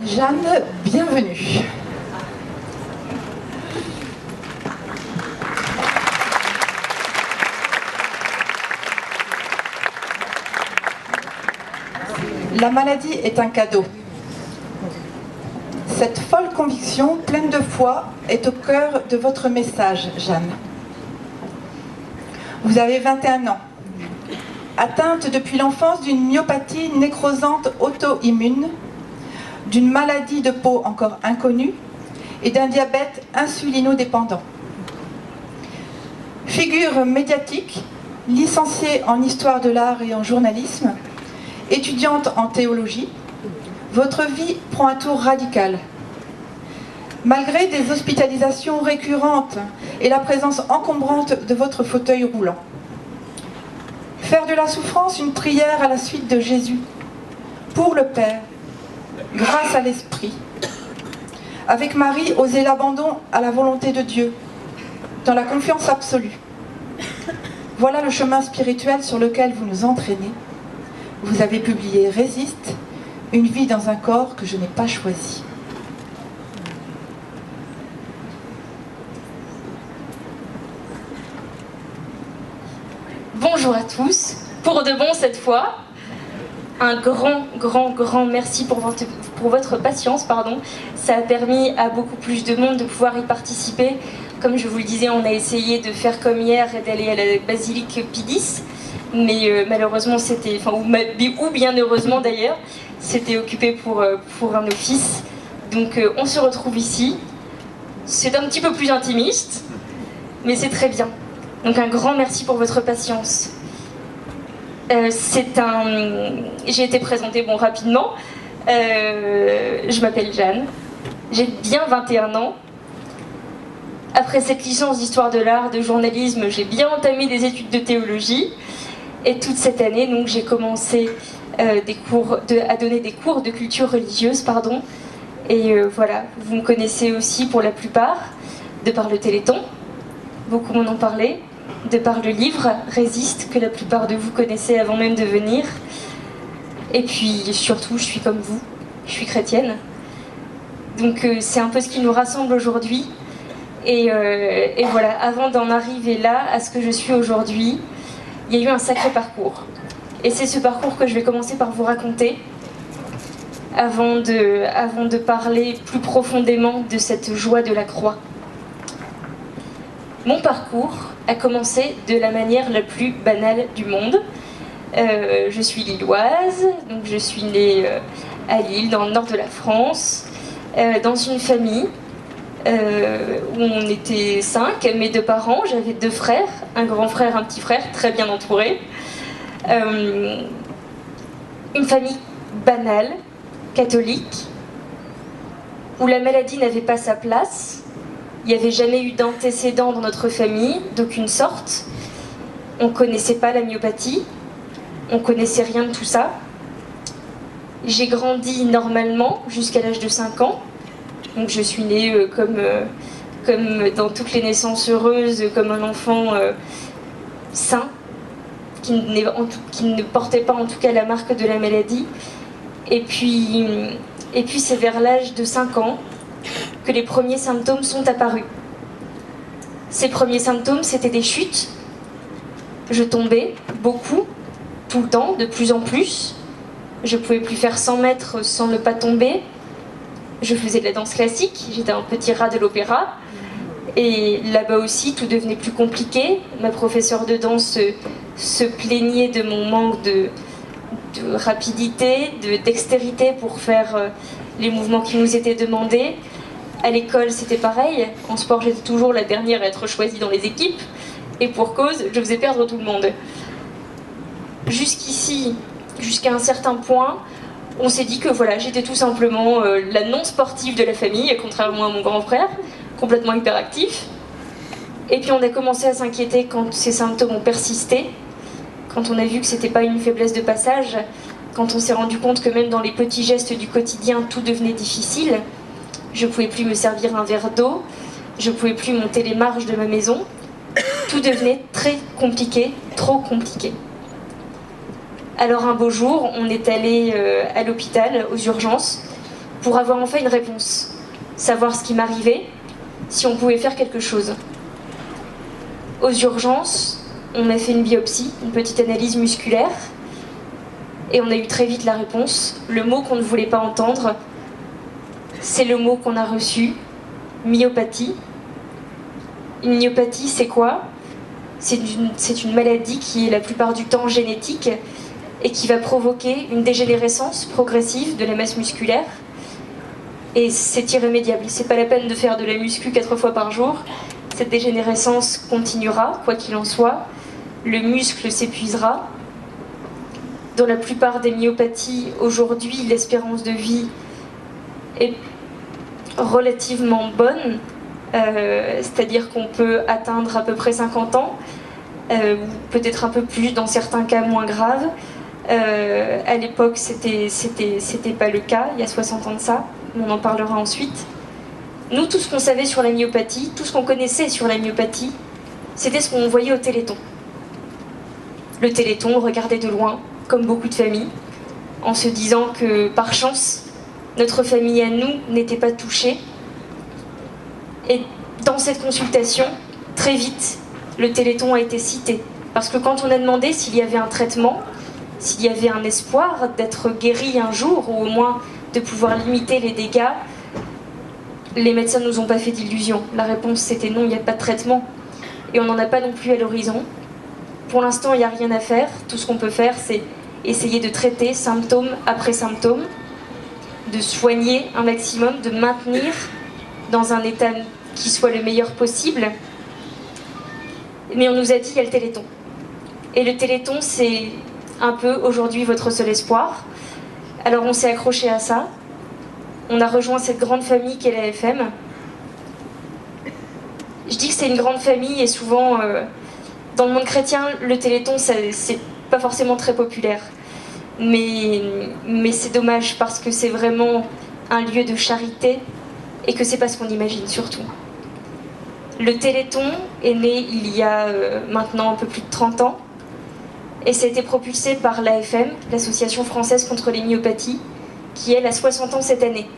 Jeanne, bienvenue. La maladie est un cadeau. Cette folle conviction, pleine de foi, est au cœur de votre message, Jeanne. Vous avez 21 ans. Atteinte depuis l'enfance d'une myopathie nécrosante auto-immune, d'une maladie de peau encore inconnue et d'un diabète insulinodépendant. Figure médiatique, licenciée en histoire de l'art et en journalisme, étudiante en théologie, votre vie prend un tour radical. Malgré des hospitalisations récurrentes et la présence encombrante de votre fauteuil roulant. Faire de la souffrance une prière à la suite de Jésus, pour le Père, grâce à l'Esprit. Avec Marie, oser l'abandon à la volonté de Dieu, dans la confiance absolue. Voilà le chemin spirituel sur lequel vous nous entraînez. Vous avez publié Résiste, une vie dans un corps que je n'ai pas choisi. Bonjour à tous, pour de bon cette fois. Un grand merci pour votre patience. Ça a permis à beaucoup plus de monde de pouvoir y participer. Comme je vous le disais, on a essayé de faire comme hier et d'aller à la basilique Pie X. Mais malheureusement, ou bien heureusement d'ailleurs, c'était occupé pour un office. Donc on se retrouve ici. C'est un petit peu plus intimiste, mais c'est très bien. Donc un grand merci pour votre patience. J'ai été présentée rapidement. Je m'appelle Jeanne. J'ai bien 21 ans. Après cette licence d'histoire de l'art, de journalisme, j'ai bien entamé des études de théologie. Et toute cette année, donc, j'ai commencé à donner des cours de culture religieuse. Et voilà, vous me connaissez aussi pour la plupart, de par le Téléthon. Beaucoup m'en ont parlé. De par le livre Résiste, que la plupart de vous connaissez avant même de venir. Et puis surtout, je suis comme vous, je suis chrétienne. Donc c'est un peu ce qui nous rassemble aujourd'hui. Et voilà, avant d'en arriver là, à ce que je suis aujourd'hui, il y a eu un sacré parcours. Et c'est ce parcours que je vais commencer par vous raconter, avant de parler plus profondément de cette joie de la croix. Mon parcours a commencé de la manière la plus banale du monde. Je suis lilloise, donc je suis née à Lille, dans le nord de la France, dans une famille où on était 5, mes 2 parents, j'avais 2 frères, un grand frère, un petit frère, très bien entourés. Une famille banale, catholique, où la maladie n'avait pas sa place. Il n'y avait jamais eu d'antécédents dans notre famille, d'aucune sorte. On ne connaissait pas la myopathie. On ne connaissait rien de tout ça. J'ai grandi normalement jusqu'à l'âge de 5 ans. Donc je suis née comme dans toutes les naissances heureuses, comme un enfant sain, qui ne portait pas en tout cas la marque de la maladie. Et puis c'est vers l'âge de 5 ans que les premiers symptômes sont apparus. Ces premiers symptômes, c'était des chutes. Je tombais beaucoup, tout le temps, de plus en plus. Je ne pouvais plus faire 100 mètres sans ne pas tomber. Je faisais de la danse classique, j'étais un petit rat de l'opéra. Et là-bas aussi, tout devenait plus compliqué. Ma professeure de danse se plaignait de mon manque de rapidité, de dextérité pour faire les mouvements qui nous étaient demandés. À l'école, c'était pareil. En sport, j'étais toujours la dernière à être choisie dans les équipes. Et pour cause, je faisais perdre tout le monde. Jusqu'ici, jusqu'à un certain point, on s'est dit que voilà, j'étais tout simplement la non-sportive de la famille, contrairement à mon grand frère, complètement hyperactif. Et puis on a commencé à s'inquiéter quand ces symptômes ont persisté, quand on a vu que c'était pas une faiblesse de passage, quand on s'est rendu compte que même dans les petits gestes du quotidien, tout devenait difficile. Je ne pouvais plus me servir un verre d'eau, je ne pouvais plus monter les marches de ma maison. Tout devenait très compliqué, trop compliqué. Alors un beau jour, on est allé à l'hôpital, aux urgences, pour avoir enfin une réponse, savoir ce qui m'arrivait, si on pouvait faire quelque chose. Aux urgences, on a fait une biopsie, une petite analyse musculaire, et on a eu très vite la réponse. Le mot qu'on ne voulait pas entendre, c'est le mot qu'on a reçu, myopathie. Une myopathie, c'est quoi ? C'est une maladie qui est la plupart du temps génétique et qui va provoquer une dégénérescence progressive de la masse musculaire. Et c'est irrémédiable. C'est pas la peine de faire de la muscu 4 fois par jour. Cette dégénérescence continuera, quoi qu'il en soit. Le muscle s'épuisera. Dans la plupart des myopathies, aujourd'hui, l'espérance de vie est relativement bonne. C'est-à-dire qu'on peut atteindre à peu près 50 ans, ou peut-être un peu plus dans certains cas moins graves. À l'époque, c'était pas le cas, il y a 60 ans de ça, on en parlera ensuite. Nous, tout ce qu'on savait sur la myopathie, tout ce qu'on connaissait sur la myopathie, c'était ce qu'on voyait au Téléthon. Le Téléthon, on regardait de loin, comme beaucoup de familles, en se disant que, par chance, notre famille à nous n'était pas touchée. Et dans cette consultation, très vite, le Téléthon a été cité. Parce que quand on a demandé s'il y avait un traitement, s'il y avait un espoir d'être guéri un jour, ou au moins de pouvoir limiter les dégâts, les médecins ne nous ont pas fait d'illusions. La réponse c'était non, il n'y a pas de traitement. Et on n'en a pas non plus à l'horizon. Pour l'instant, il n'y a rien à faire. Tout ce qu'on peut faire, c'est essayer de traiter symptôme après symptôme, de soigner un maximum, de maintenir dans un état qui soit le meilleur possible. Mais on nous a dit il y a le Téléthon. Et le Téléthon, c'est un peu aujourd'hui votre seul espoir. Alors on s'est accroché à ça. On a rejoint cette grande famille qu'est l'AFM. Je dis que c'est une grande famille et souvent, dans le monde chrétien, le Téléthon, c'est pas forcément très populaire. Mais c'est dommage parce que c'est vraiment un lieu de charité et que c'est pas ce qu'on imagine surtout. Le Téléthon est né il y a maintenant un peu plus de 30 ans et ça a été propulsé par l'AFM, l'Association française contre les myopathies, qui elle a 60 ans cette année.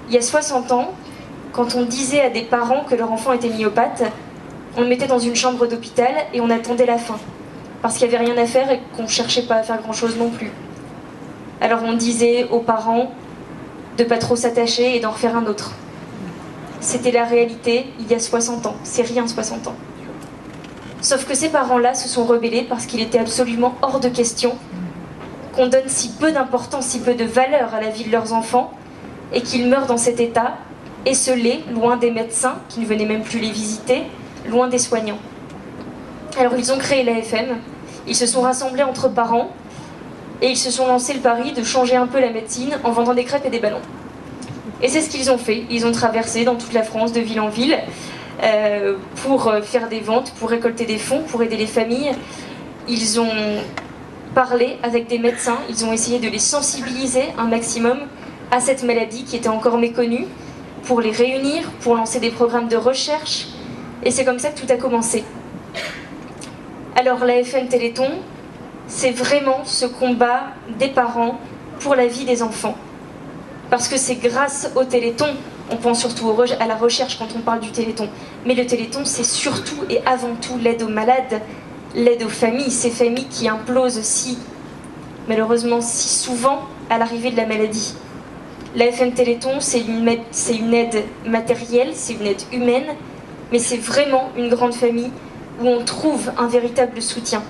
Il y a 60 ans, quand on disait à des parents que leur enfant était myopathe, on le mettait dans une chambre d'hôpital et on attendait la fin, parce qu'il n'y avait rien à faire et qu'on ne cherchait pas à faire grand-chose non plus. Alors on disait aux parents de pas trop s'attacher et d'en refaire un autre. C'était la réalité il y a 60 ans, c'est rien 60 ans. Sauf que ces parents-là se sont rebellés parce qu'il était absolument hors de question qu'on donne si peu d'importance, si peu de valeur à la vie de leurs enfants et qu'ils meurent dans cet état, esseulés, loin des médecins qui ne venaient même plus les visiter, loin des soignants. Alors ils ont créé l'AFM, ils se sont rassemblés entre parents et ils se sont lancés le pari de changer un peu la médecine en vendant des crêpes et des ballons. Et c'est ce qu'ils ont fait, ils ont traversé dans toute la France de ville en ville pour faire des ventes, pour récolter des fonds, pour aider les familles. Ils ont parlé avec des médecins, ils ont essayé de les sensibiliser un maximum à cette maladie qui était encore méconnue, pour les réunir, pour lancer des programmes de recherche. Et c'est comme ça que tout a commencé. Alors l'AFM Téléthon, c'est vraiment ce combat des parents pour la vie des enfants. Parce que c'est grâce au Téléthon, on pense surtout à la recherche quand on parle du Téléthon, mais le Téléthon c'est surtout et avant tout l'aide aux malades, l'aide aux familles, ces familles qui implosent malheureusement si souvent à l'arrivée de la maladie. L'AFM Téléthon c'est une aide matérielle, c'est une aide humaine, mais c'est vraiment une grande famille où on trouve un véritable soutien.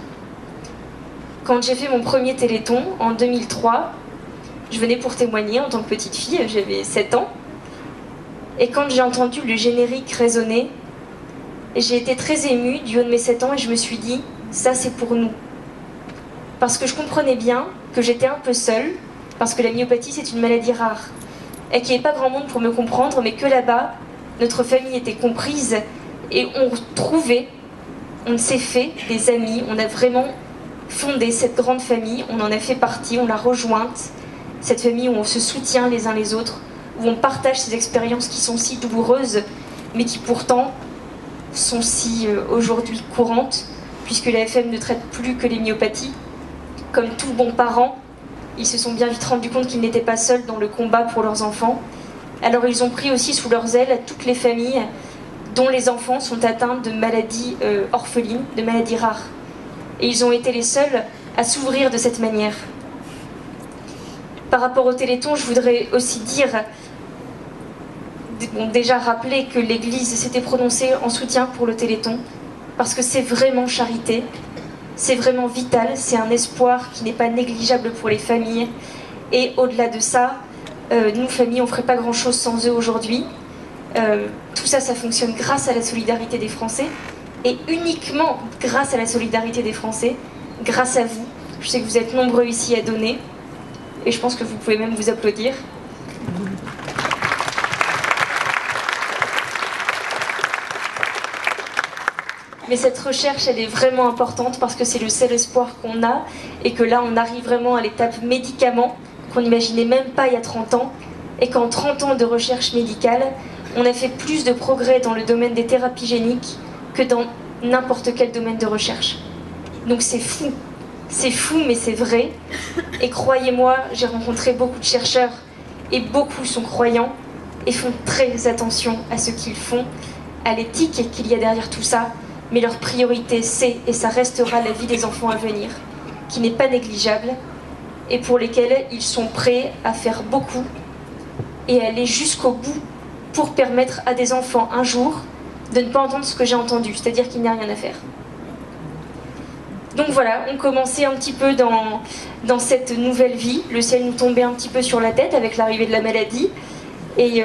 Quand j'ai fait mon premier Téléthon en 2003, je venais pour témoigner en tant que petite fille, j'avais 7 ans. Et quand j'ai entendu le générique résonner, j'ai été très émue du haut de mes 7 ans et je me suis dit, ça c'est pour nous. Parce que je comprenais bien que j'étais un peu seule, parce que la myopathie c'est une maladie rare. Et qu'il n'y avait pas grand monde pour me comprendre, mais que là-bas, notre famille était comprise et on s'est fait des amis, on a vraiment fondé cette grande famille, on en a fait partie, on l'a rejointe. Cette famille où on se soutient les uns les autres, où on partage ces expériences qui sont si douloureuses, mais qui pourtant sont si aujourd'hui courantes, puisque l'AFM ne traite plus que les myopathies. Comme tout bon parent, Ils se sont bien vite rendus compte qu'ils n'étaient pas seuls dans le combat pour leurs enfants. Alors ils ont pris aussi sous leurs ailes toutes les familles dont les enfants sont atteints de maladies orphelines, de maladies rares. Et ils ont été les seuls à s'ouvrir de cette manière. Par rapport au Téléthon, je voudrais aussi dire, déjà rappeler que l'Église s'était prononcée en soutien pour le Téléthon, parce que c'est vraiment charité, c'est vraiment vital, c'est un espoir qui n'est pas négligeable pour les familles. Et au-delà de ça, nous, familles, on ne ferait pas grand-chose sans eux aujourd'hui. Tout ça, ça fonctionne grâce à la solidarité des Français, et uniquement grâce à la solidarité des Français, grâce à vous. Je sais que vous êtes nombreux ici à donner, et je pense que vous pouvez même vous applaudir. Mais cette recherche, elle est vraiment importante parce que c'est le seul espoir qu'on a, et que là, on arrive vraiment à l'étape médicaments qu'on n'imaginait même pas il y a 30 ans, et qu'en 30 ans de recherche médicale, on a fait plus de progrès dans le domaine des thérapies géniques que dans n'importe quel domaine de recherche. Donc c'est fou, mais c'est vrai. Et croyez-moi, j'ai rencontré beaucoup de chercheurs, et beaucoup sont croyants, et font très attention à ce qu'ils font, à l'éthique qu'il y a derrière tout ça, mais leur priorité c'est, et ça restera, la vie des enfants à venir, qui n'est pas négligeable, et pour lesquels ils sont prêts à faire beaucoup, et à aller jusqu'au bout, pour permettre à des enfants un jour de ne pas entendre ce que j'ai entendu, c'est-à-dire qu'il n'y a rien à faire. Donc voilà, on commençait un petit peu dans cette nouvelle vie, le ciel nous tombait un petit peu sur la tête avec l'arrivée de la maladie, et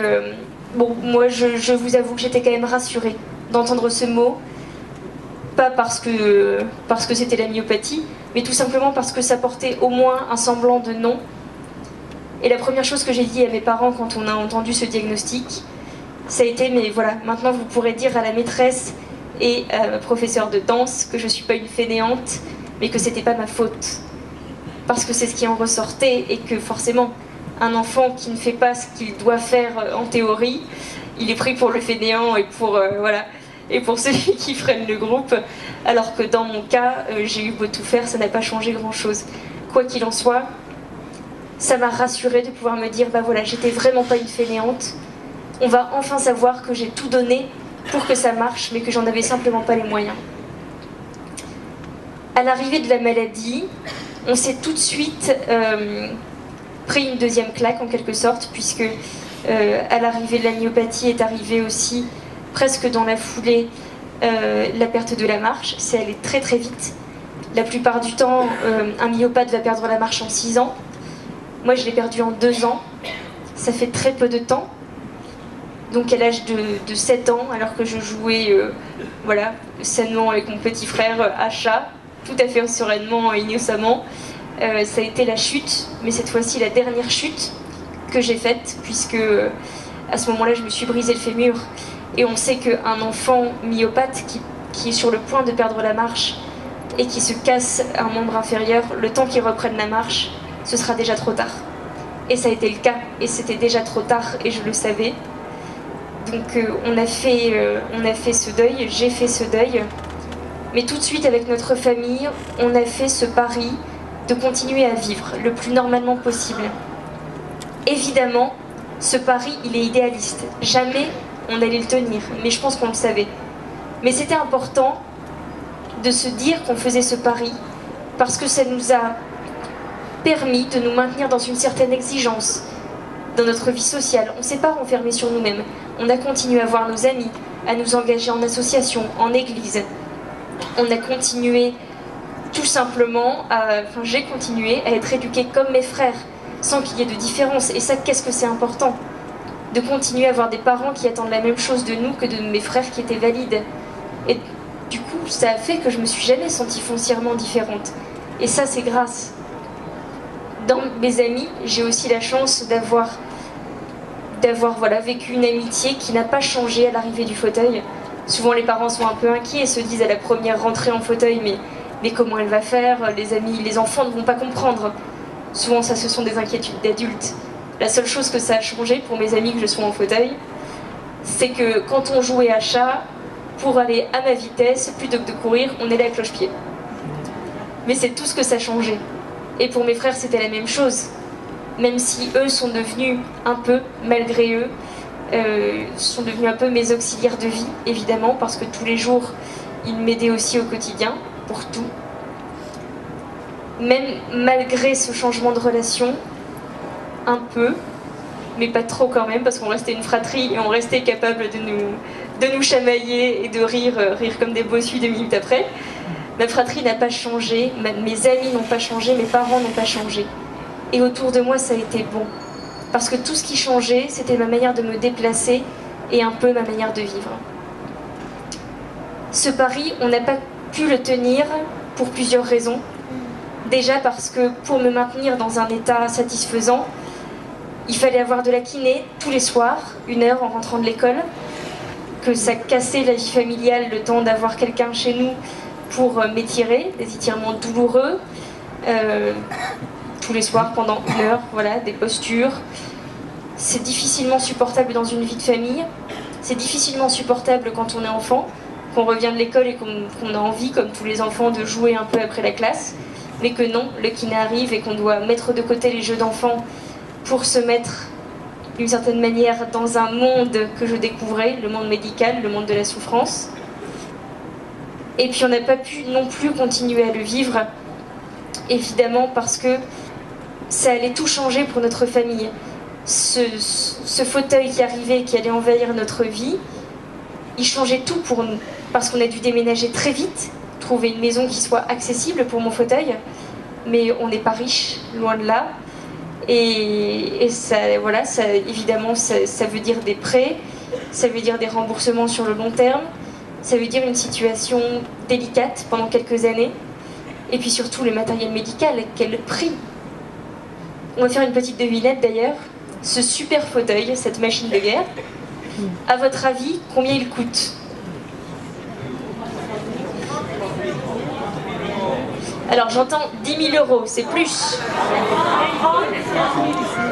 bon, moi je vous avoue que j'étais quand même rassurée d'entendre ce mot, pas parce que c'était la myopathie, mais tout simplement parce que ça portait au moins un semblant de nom. Et la première chose que j'ai dit à mes parents quand on a entendu ce diagnostic, ça a été, mais voilà, maintenant vous pourrez dire à la maîtresse et à ma professeure de danse que je ne suis pas une fainéante, mais que c'était pas ma faute. Parce que c'est ce qui en ressortait, et que forcément, un enfant qui ne fait pas ce qu'il doit faire en théorie, il est pris pour le fainéant et pour, voilà, et pour celui qui freine le groupe, alors que dans mon cas, j'ai eu beau tout faire, ça n'a pas changé grand-chose. Quoi qu'il en soit, ça m'a rassurée de pouvoir me dire, bah voilà, j'étais vraiment pas une fainéante, on va enfin savoir que j'ai tout donné pour que ça marche, mais que j'en avais simplement pas les moyens. À l'arrivée de la maladie, on s'est tout de suite pris une deuxième claque en quelque sorte, puisque à l'arrivée de la myopathie est arrivée aussi, presque dans la foulée, la perte de la marche. C'est allé très très vite. La plupart du temps, un myopathe va perdre la marche en 6 ans. Moi, je l'ai perdu en 2 ans. Ça fait très peu de temps. Donc à l'âge de 7 ans, alors que je jouais voilà, sainement avec mon petit frère à chat, tout à fait sereinement et innocemment, ça a été la chute, mais cette fois-ci la dernière chute que j'ai faite, puisque à ce moment-là je me suis brisé le fémur, et on sait qu'un enfant myopathe qui est sur le point de perdre la marche et qui se casse un membre inférieur, le temps qu'il reprenne la marche, ce sera déjà trop tard. Et ça a été le cas, et c'était déjà trop tard, et je le savais. Donc on a fait ce deuil, j'ai fait ce deuil, mais tout de suite avec notre famille, on a fait ce pari de continuer à vivre le plus normalement possible. Évidemment, ce pari, il est idéaliste. Jamais on allait le tenir, mais je pense qu'on le savait. Mais c'était important de se dire qu'on faisait ce pari, parce que ça nous a permis de nous maintenir dans une certaine exigence dans notre vie sociale. On ne s'est pas renfermé sur nous-mêmes. On a continué à voir nos amis, à nous engager en association, en église. On a continué tout simplement enfin j'ai continué à être éduquée comme mes frères, sans qu'il y ait de différence. Et ça, qu'est-ce que c'est important de continuer à avoir des parents qui attendent la même chose de nous que de mes frères qui étaient valides. Et du coup, ça a fait que je me suis jamais sentie foncièrement différente. Et ça, c'est grâce. Dans mes amis, j'ai aussi la chance d'avoir voilà, vécu une amitié qui n'a pas changé à l'arrivée du fauteuil. Souvent les parents sont un peu inquiets et se disent à la première rentrée en fauteuil, mais comment elle va faire? Les amis, les enfants ne vont pas comprendre. Souvent ça, ce sont des inquiétudes d'adultes. La seule chose que ça a changé pour mes amis que je sois en fauteuil, c'est que quand on jouait à chat, pour aller à ma vitesse, plutôt que de courir, on allait à cloche-pied. Mais c'est tout ce que ça a changé. Et pour mes frères, c'était la même chose. Même si eux sont devenus un peu, malgré eux, sont devenus un peu mes auxiliaires de vie, évidemment, parce que tous les jours, ils m'aidaient aussi au quotidien, pour tout. Même malgré ce changement de relation, un peu, mais pas trop quand même, parce qu'on restait une fratrie et on restait capable de nous chamailler et de rire comme des bossus 2 minutes après. Ma fratrie n'a pas changé, mes amis n'ont pas changé, mes parents n'ont pas changé. Et autour de moi, ça a été bon. Parce que tout ce qui changeait, c'était ma manière de me déplacer et un peu ma manière de vivre. Ce pari, on n'a pas pu le tenir pour plusieurs raisons. Déjà parce que pour me maintenir dans un état satisfaisant, il fallait avoir de la kiné tous les soirs, 1 heure en rentrant de l'école, que ça cassait la vie familiale, le temps d'avoir quelqu'un chez nous pour m'étirer, des étirements douloureux, tous les soirs pendant 1 heure, voilà, des postures. C'est difficilement supportable dans une vie de famille, c'est difficilement supportable quand on est enfant, qu'on revient de l'école et qu'on a envie, comme tous les enfants, de jouer un peu après la classe, mais que non, le kiné arrive et qu'on doit mettre de côté les jeux d'enfants pour se mettre d'une certaine manière dans un monde que je découvrais, le monde médical, le monde de la souffrance. Et puis on n'a pas pu non plus continuer à le vivre, évidemment parce que ça allait tout changer pour notre famille. Ce fauteuil qui arrivait, qui allait envahir notre vie, il changeait tout pour nous, parce qu'on a dû déménager très vite, trouver une maison qui soit accessible pour mon fauteuil, mais on n'est pas riche, loin de là. Et ça, voilà, ça, évidemment, ça veut dire des prêts, ça veut dire des remboursements sur le long terme, ça veut dire une situation délicate pendant quelques années, et puis surtout le matériel médical, quel prix. On va faire une petite devinette d'ailleurs. Ce super fauteuil, cette machine de guerre, à votre avis, combien il coûte ? Alors j'entends 10 000 euros, c'est plus.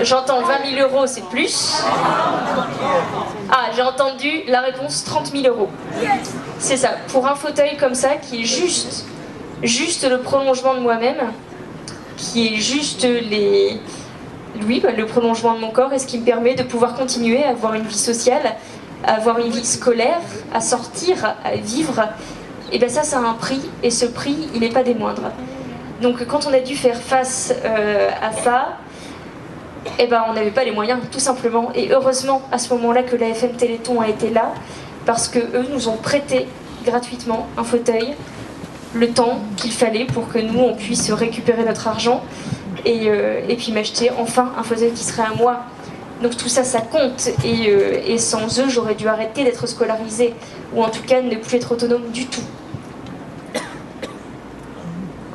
J'entends 20 000 euros, c'est plus. Ah, j'ai entendu la réponse 30 000 euros. C'est ça, pour un fauteuil comme ça, qui est juste le prolongement de moi-même, qui est juste le prolongement de mon corps, et ce qui me permet de pouvoir continuer à avoir une vie sociale, à avoir une vie scolaire, à sortir, à vivre. Et bien ça a un prix, et ce prix, il n'est pas des moindres. Donc quand on a dû faire face à ça, et ben on n'avait pas les moyens, tout simplement. Et heureusement, à ce moment-là, que la FM Téléthon a été là, parce qu'eux nous ont prêté gratuitement un fauteuil, le temps qu'il fallait pour que nous, on puisse récupérer notre argent, et puis m'acheter enfin un fauteuil qui serait à moi. Donc tout ça, ça compte, et sans eux, j'aurais dû arrêter d'être scolarisée, ou en tout cas ne plus être autonome du tout.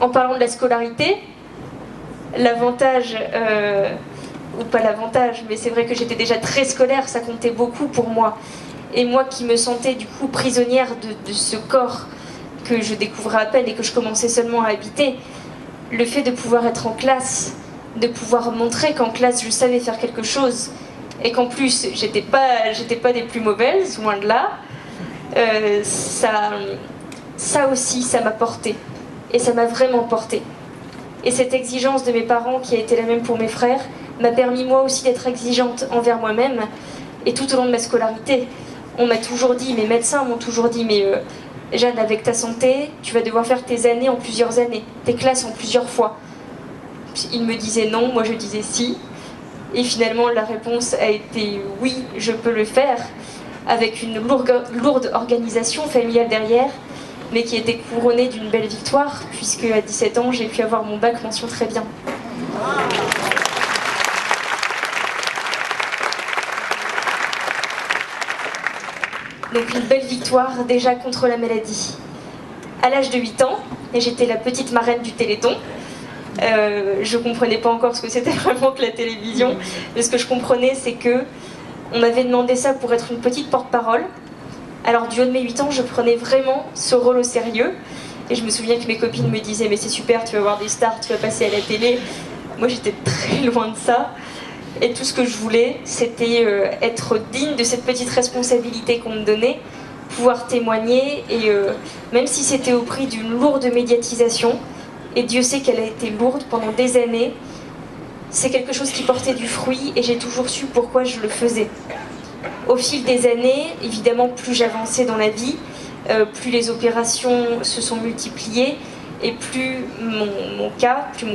En parlant de la scolarité, l'avantage, ou pas l'avantage, mais c'est vrai que j'étais déjà très scolaire, ça comptait beaucoup pour moi. Et moi qui me sentais du coup prisonnière de ce corps que je découvrais à peine et que je commençais seulement à habiter, le fait de pouvoir être en classe, de pouvoir montrer qu'en classe je savais faire quelque chose, et qu'en plus j'étais pas des plus mauvaises, loin de là, ça aussi ça m'a porté, et ça m'a vraiment porté. Et cette exigence de mes parents, qui a été la même pour mes frères, m'a permis moi aussi d'être exigeante envers moi-même. Et tout au long de ma scolarité, on m'a toujours dit, mes médecins m'ont toujours dit, mais Jeanne, avec ta santé, tu vas devoir faire tes années en plusieurs années, tes classes en plusieurs fois. Ils me disaient non, moi je disais si. Et finalement la réponse a été oui, je peux le faire, avec une lourde organisation familiale derrière, mais qui était couronnée d'une belle victoire, puisque à 17 ans, j'ai pu avoir mon bac mention très bien. Donc une belle victoire déjà contre la maladie. À l'âge de 8 ans, et j'étais la petite marraine du Téléthon, je comprenais pas encore ce que c'était vraiment que la télévision, mais ce que je comprenais, c'est que on m'avait demandé ça pour être une petite porte-parole. Alors du haut de mes 8 ans, je prenais vraiment ce rôle au sérieux, et je me souviens que mes copines me disaient mais c'est super, tu vas voir des stars, tu vas passer à la télé. Moi j'étais très loin de ça, et tout ce que je voulais, c'était être digne de cette petite responsabilité qu'on me donnait, pouvoir témoigner, et même si c'était au prix d'une lourde médiatisation, Et Dieu sait qu'elle a été lourde pendant des années. C'est quelque chose qui portait du fruit et j'ai toujours su pourquoi je le faisais. Au fil des années, évidemment, plus j'avançais dans la vie, plus les opérations se sont multipliées et plus mon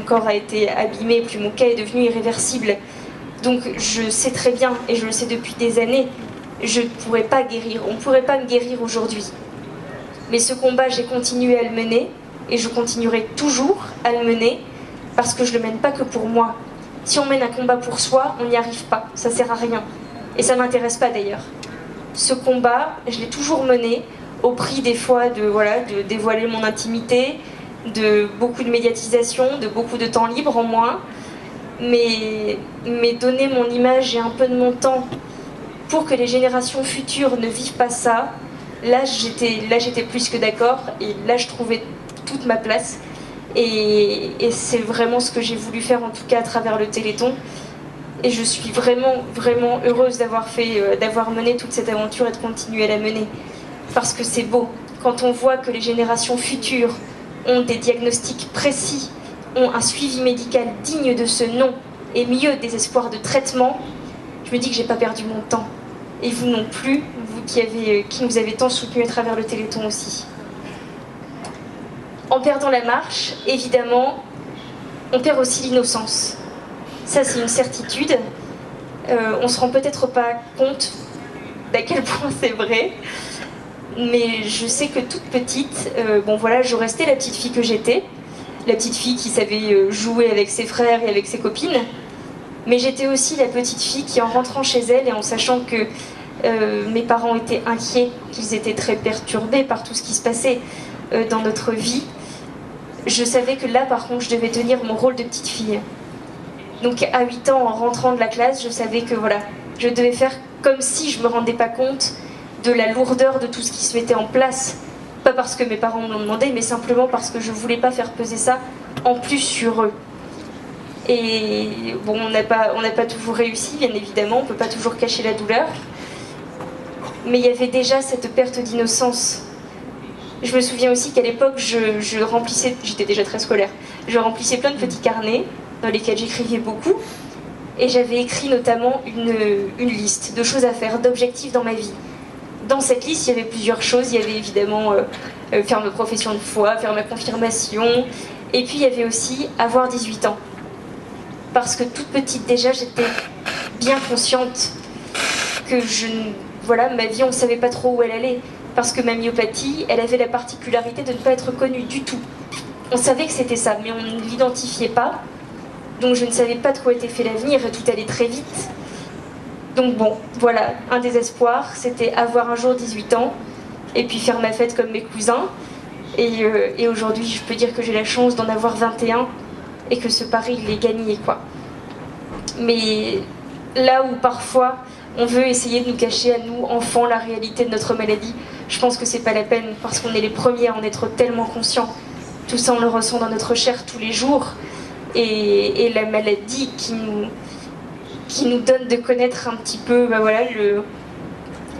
corps a été abîmé, plus mon cas est devenu irréversible. Donc je sais très bien, et je le sais depuis des années, je ne pourrais pas guérir, on ne pourrait pas me guérir aujourd'hui. Mais ce combat, j'ai continué à le mener, et je continuerai toujours à le mener, parce que je ne le mène pas que pour moi. Si on mène un combat pour soi, on n'y arrive pas, ça ne sert à rien. Et ça ne m'intéresse pas d'ailleurs. Ce combat, je l'ai toujours mené, au prix des fois de dévoiler mon intimité, de beaucoup de médiatisation, de beaucoup de temps libre en moins, mais donner mon image et un peu de mon temps pour que les générations futures ne vivent pas ça, là j'étais plus que d'accord, et là je trouvais toute ma place, et c'est vraiment ce que j'ai voulu faire, en tout cas à travers le Téléthon. Et je suis vraiment, vraiment heureuse d'avoir mené toute cette aventure et de continuer à la mener. Parce que c'est beau, quand on voit que les générations futures ont des diagnostics précis, ont un suivi médical digne de ce nom, et mieux, des espoirs de traitement, je me dis que j'ai pas perdu mon temps. Et vous non plus, vous qui nous avez tant soutenus à travers le Téléthon aussi. En perdant la marche, évidemment, on perd aussi l'innocence. Ça, c'est une certitude. On se rend peut-être pas compte d'à quel point c'est vrai. Mais je sais que toute petite, je restais la petite fille que j'étais. La petite fille qui savait jouer avec ses frères et avec ses copines. Mais j'étais aussi la petite fille qui, en rentrant chez elle et en sachant que mes parents étaient inquiets, qu'ils étaient très perturbés par tout ce qui se passait dans notre vie, je savais que là, par contre, je devais tenir mon rôle de petite fille. Donc à 8 ans, en rentrant de la classe, je savais que je devais faire comme si je ne me rendais pas compte de la lourdeur de tout ce qui se mettait en place. Pas parce que mes parents me l'ont demandé, mais simplement parce que je ne voulais pas faire peser ça en plus sur eux. Et bon, on n'a pas toujours réussi, bien évidemment, on ne peut pas toujours cacher la douleur. Mais il y avait déjà cette perte d'innocence. Je me souviens aussi qu'à l'époque, je remplissais, j'étais déjà très scolaire, je remplissais plein de petits carnets dans lesquels j'écrivais beaucoup. Et j'avais écrit notamment une liste de choses à faire, d'objectifs dans ma vie. Dans cette liste, il y avait plusieurs choses. Il y avait évidemment faire ma profession de foi, faire ma confirmation. Et puis il y avait aussi avoir 18 ans. Parce que toute petite déjà, j'étais bien consciente que ma vie, on ne savait pas trop où elle allait. Parce que ma myopathie, elle avait la particularité de ne pas être connue du tout. On savait que c'était ça, mais on ne l'identifiait pas. Donc je ne savais pas de quoi était fait l'avenir et tout allait très vite. Donc bon, voilà, un désespoir, c'était avoir un jour 18 ans et puis faire ma fête comme mes cousins. Et aujourd'hui, je peux dire que j'ai la chance d'en avoir 21 et que ce pari, il est gagné, quoi. Mais là où parfois on veut essayer de nous cacher à nous, enfants, la réalité de notre maladie, je pense que c'est pas la peine parce qu'on est les premiers à en être tellement conscients. Tout ça, on le ressent dans notre chair tous les jours. Et la maladie qui nous donne de connaître un petit peu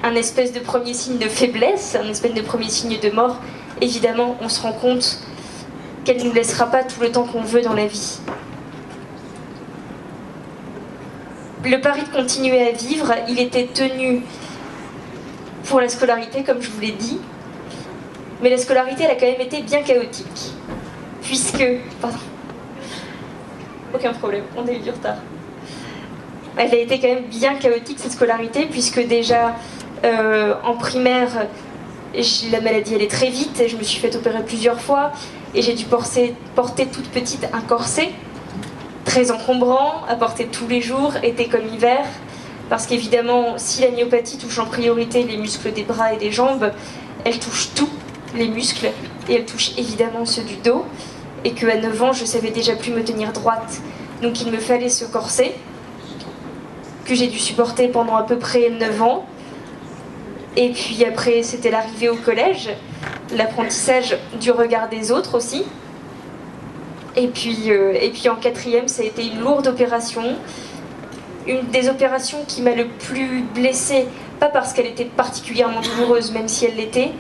un espèce de premier signe de faiblesse, un espèce de premier signe de mort, évidemment on se rend compte qu'elle ne nous laissera pas tout le temps qu'on veut dans la vie. Le pari de continuer à vivre, il était tenu pour la scolarité, comme je vous l'ai dit, mais la scolarité, elle a quand même été bien chaotique, puisque... Pardon. Aucun problème, on a eu du retard. Elle a été quand même bien chaotique, cette scolarité, puisque déjà, en primaire, la maladie allait très vite, je me suis fait opérer plusieurs fois, et j'ai dû porter toute petite un corset, très encombrant, à porter tous les jours, été comme hiver, parce qu'évidemment, si la myopathie touche en priorité les muscles des bras et des jambes, elle touche tous les muscles, et elle touche évidemment ceux du dos, et qu'à 9 ans, je savais déjà plus me tenir droite. Donc il me fallait ce corset, que j'ai dû supporter pendant à peu près 9 ans. Et puis après, c'était l'arrivée au collège, l'apprentissage du regard des autres aussi. Et puis en 4e, ça a été une lourde opération. Une des opérations qui m'a le plus blessée, pas parce qu'elle était particulièrement douloureuse, même si elle l'était,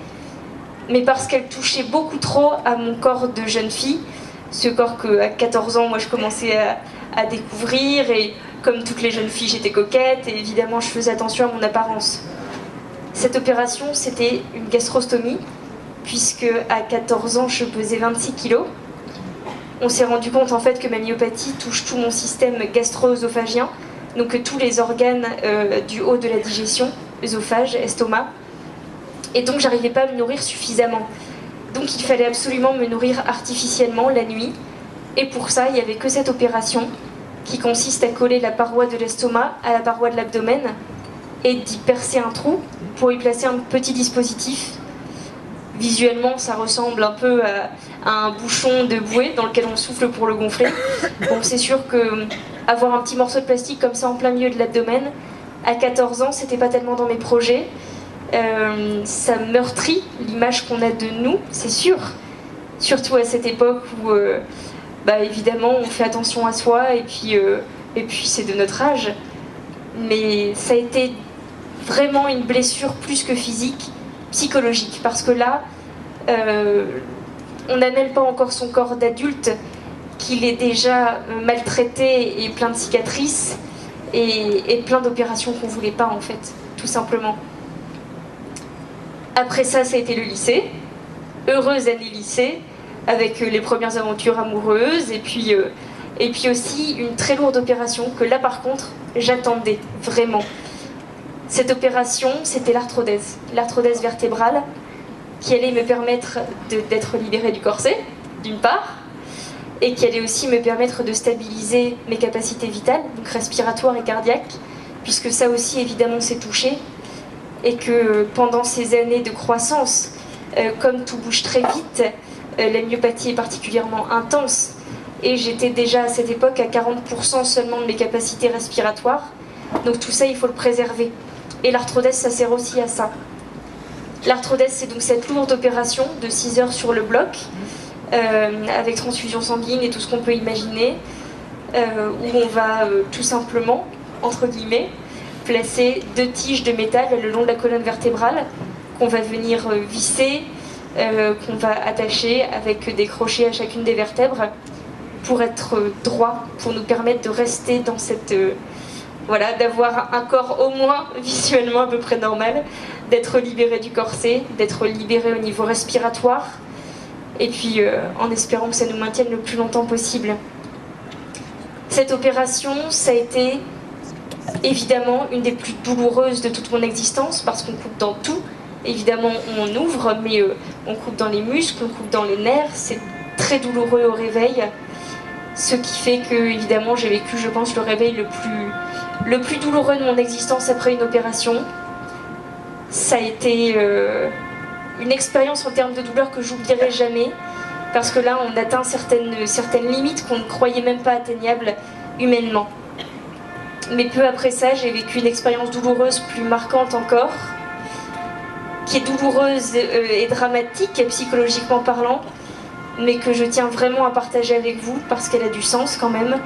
mais parce qu'elle touchait beaucoup trop à mon corps de jeune fille, ce corps qu'à 14 ans, moi, je commençais à découvrir. Et comme toutes les jeunes filles, j'étais coquette. Et évidemment, je faisais attention à mon apparence. Cette opération, c'était une gastrostomie, puisque à 14 ans, je pesais 26 kilos. On s'est rendu compte en fait que ma myopathie touche tout mon système gastro-œsophagien, donc tous les organes du haut de la digestion, œsophage, estomac. Et donc j'arrivais pas à me nourrir suffisamment. Donc il fallait absolument me nourrir artificiellement la nuit. Et pour ça, il n'y avait que cette opération qui consiste à coller la paroi de l'estomac à la paroi de l'abdomen et d'y percer un trou pour y placer un petit dispositif. Visuellement, ça ressemble un peu à un bouchon de bouée dans lequel on souffle pour le gonfler. Bon, c'est sûr que avoir un petit morceau de plastique comme ça en plein milieu de l'abdomen, à 14 ans, c'était pas tellement dans mes projets. Ça meurtrit l'image qu'on a de nous, c'est sûr. Surtout à cette époque où, évidemment, on fait attention à soi et puis c'est de notre âge. Mais ça a été vraiment une blessure plus que physique, psychologique, parce que là, on n'a même pas encore son corps d'adulte, qu'il est déjà maltraité et plein de cicatrices et plein d'opérations qu'on voulait pas en fait, tout simplement. Après ça a été le lycée, heureuse année lycée, avec les premières aventures amoureuses et puis aussi une très lourde opération que là par contre j'attendais vraiment. Cette opération, c'était l'arthrodèse vertébrale, qui allait me permettre d'être libérée du corset, d'une part, et qui allait aussi me permettre de stabiliser mes capacités vitales, donc respiratoires et cardiaques, puisque ça aussi évidemment s'est touché, et que pendant ces années de croissance, comme tout bouge très vite, la myopathie est particulièrement intense, et j'étais déjà à cette époque à 40% seulement de mes capacités respiratoires, donc tout ça il faut le préserver. Et l'arthrodèse, ça sert aussi à ça. L'arthrodèse, c'est donc cette lourde opération de 6 heures sur le bloc, avec transfusion sanguine et tout ce qu'on peut imaginer, où on va tout simplement, entre guillemets, placer 2 tiges de métal le long de la colonne vertébrale, qu'on va venir visser, qu'on va attacher avec des crochets à chacune des vertèbres, pour être droit, pour nous permettre de rester dans cette... d'avoir un corps au moins visuellement à peu près normal, d'être libéré du corset, d'être libéré au niveau respiratoire, et puis en espérant que ça nous maintienne le plus longtemps possible. Cette opération, ça a été évidemment une des plus douloureuses de toute mon existence, parce qu'on coupe dans tout. Évidemment, on ouvre, mais on coupe dans les muscles, on coupe dans les nerfs, c'est très douloureux au réveil, ce qui fait que, évidemment, j'ai vécu, je pense, le réveil le plus douloureux de mon existence après une opération. Ça a été une expérience en termes de douleur que j'oublierai jamais, parce que là on atteint certaines limites qu'on ne croyait même pas atteignables humainement. Mais peu après ça, j'ai vécu une expérience douloureuse plus marquante encore, qui est douloureuse et dramatique, psychologiquement parlant, mais que je tiens vraiment à partager avec vous parce qu'elle a du sens quand même.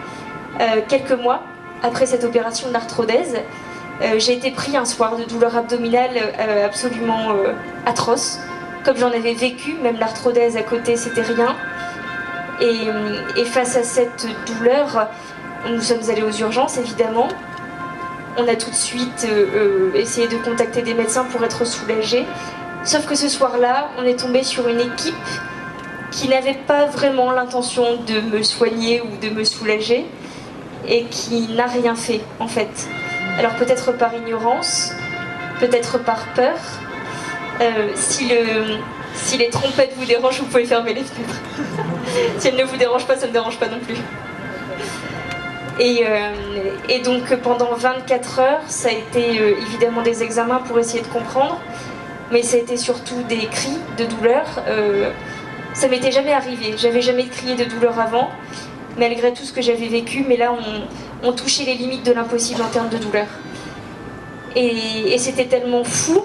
Quelques mois après cette opération de l'arthrodèse, j'ai été pris un soir de douleur abdominale absolument atroce. Comme j'en avais vécu, même l'arthrodèse à côté, c'était rien. Et face à cette douleur, nous sommes allés aux urgences, évidemment. On a tout de suite essayé de contacter des médecins pour être soulagés. Sauf que ce soir-là, on est tombé sur une équipe qui n'avait pas vraiment l'intention de me soigner ou de me soulager, et qui n'a rien fait, en fait. Alors peut-être par ignorance, peut-être par peur. Si les trompettes vous dérangent, vous pouvez fermer les fenêtres. Si elles ne vous dérangent pas, ça ne me dérange pas non plus. Et donc pendant 24 heures, ça a été évidemment des examens pour essayer de comprendre, mais ça a été surtout des cris de douleur. Ça m'était jamais arrivé, j'avais jamais crié de douleur avant, malgré tout ce que j'avais vécu, mais là on touchait les limites de l'impossible en termes de douleur. Et c'était tellement fou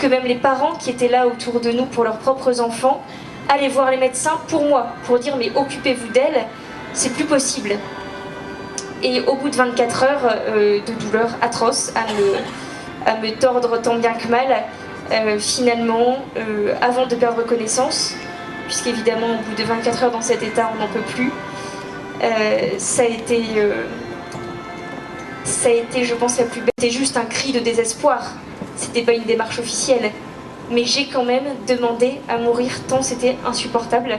que même les parents qui étaient là autour de nous pour leurs propres enfants allaient voir les médecins pour moi, pour dire mais occupez-vous d'elle, c'est plus possible. Et au bout de 24 heures de douleur atroce à me tordre tant bien que mal, finalement, avant de perdre connaissance, puisqu'évidemment, au bout de 24 heures dans cet état, on n'en peut plus. Ça a été, je pense, la plus belle. C'était juste un cri de désespoir. C'était pas une démarche officielle. Mais j'ai quand même demandé à mourir tant c'était insupportable.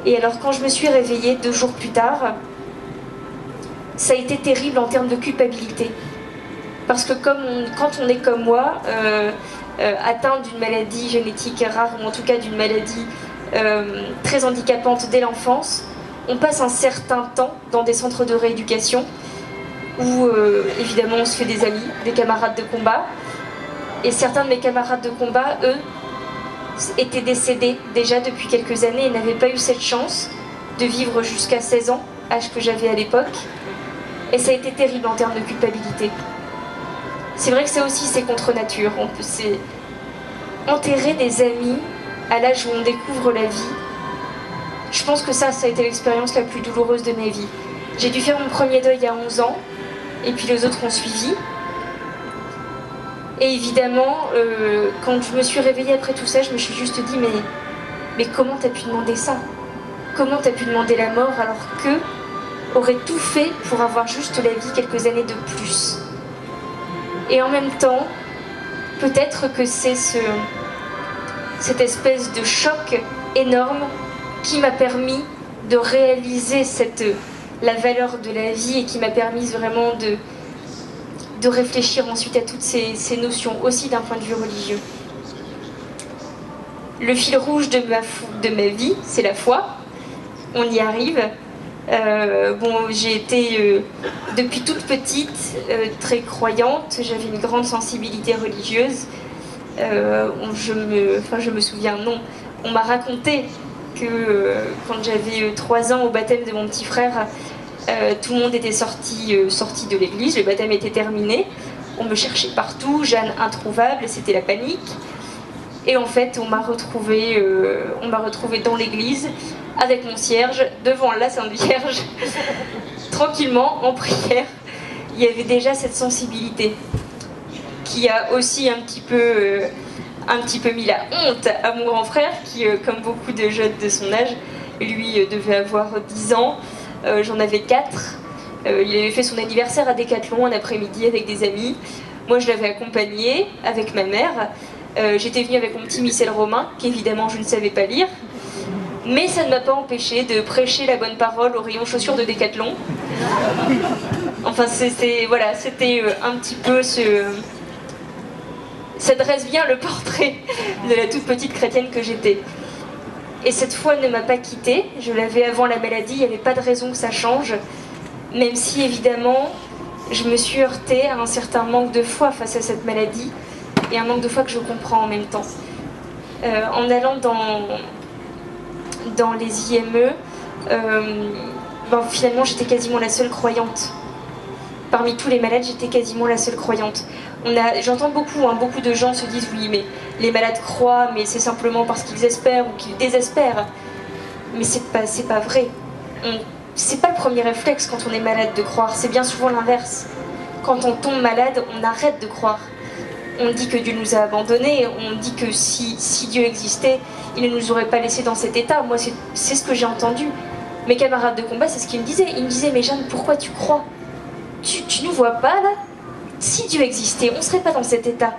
Et alors, quand je me suis réveillée 2 jours plus tard, ça a été terrible en termes de culpabilité. Parce que quand on est comme moi, atteint d'une maladie génétique rare, ou en tout cas d'une maladie très handicapante dès l'enfance, on passe un certain temps dans des centres de rééducation où évidemment on se fait des amis, des camarades de combat. Et certains de mes camarades de combat, eux, étaient décédés déjà depuis quelques années et n'avaient pas eu cette chance de vivre jusqu'à 16 ans, âge que j'avais à l'époque. Et ça a été terrible en termes de culpabilité. C'est vrai que ça aussi, c'est contre nature. C'est enterrer des amis à l'âge où on découvre la vie. Je pense que ça a été l'expérience la plus douloureuse de ma vie. J'ai dû faire mon premier deuil il y a 11 ans, et puis les autres ont suivi. Et évidemment, quand je me suis réveillée après tout ça, je me suis juste dit, mais comment t'as pu demander ça? Comment t'as pu demander la mort alors qu'eux auraient tout fait pour avoir juste la vie quelques années de plus? Et en même temps, peut-être que c'est cette espèce de choc énorme qui m'a permis de réaliser la valeur de la vie et qui m'a permis vraiment de réfléchir ensuite à toutes ces notions, aussi d'un point de vue religieux. Le fil rouge de ma vie, c'est la foi. On y arrive. J'ai été depuis toute petite très croyante. J'avais une grande sensibilité religieuse. Je me souviens, non, on m'a raconté que quand j'avais 3 ans au baptême de mon petit frère, tout le monde était sorti de l'église, le baptême était terminé. On me cherchait partout, Jeanne introuvable, c'était la panique. Et en fait, on m'a retrouvée dans l'église avec mon cierge, devant la Sainte Vierge, tranquillement, en prière. Il y avait déjà cette sensibilité qui a aussi un petit peu mis la honte à mon grand frère, qui, comme beaucoup de jeunes de son âge, lui devait avoir 10 ans. J'en avais 4. Il avait fait son anniversaire à Décathlon un après-midi avec des amis. Moi, je l'avais accompagné avec ma mère. J'étais venue avec mon petit missel romain, qu'évidemment je ne savais pas lire. Mais ça ne m'a pas empêché de prêcher la bonne parole au rayon chaussures de Décathlon. Enfin, c'était un petit peu ça dresse bien le portrait de la toute petite chrétienne que j'étais. Et cette foi ne m'a pas quittée. Je l'avais avant la maladie, il n'y avait pas de raison que ça change. Même si, évidemment, je me suis heurtée à un certain manque de foi face à cette maladie, et un manque de foi que je comprends en même temps. En allant dans les IME, finalement, j'étais quasiment la seule croyante. Parmi tous les malades, j'étais quasiment la seule croyante. J'entends beaucoup de gens se disent oui, mais les malades croient, mais c'est simplement parce qu'ils espèrent ou qu'ils désespèrent. Mais c'est pas vrai. C'est pas le premier réflexe quand on est malade de croire, c'est bien souvent l'inverse. Quand on tombe malade, on arrête de croire. On dit que Dieu nous a abandonnés, on dit que si Dieu existait, il ne nous aurait pas laissés dans cet état. Moi, c'est ce que j'ai entendu. Mes camarades de combat, c'est ce qu'ils me disaient. Ils me disaient, mais Jeanne, pourquoi tu crois? Tu nous vois pas là? Si Dieu existait, on serait pas dans cet état.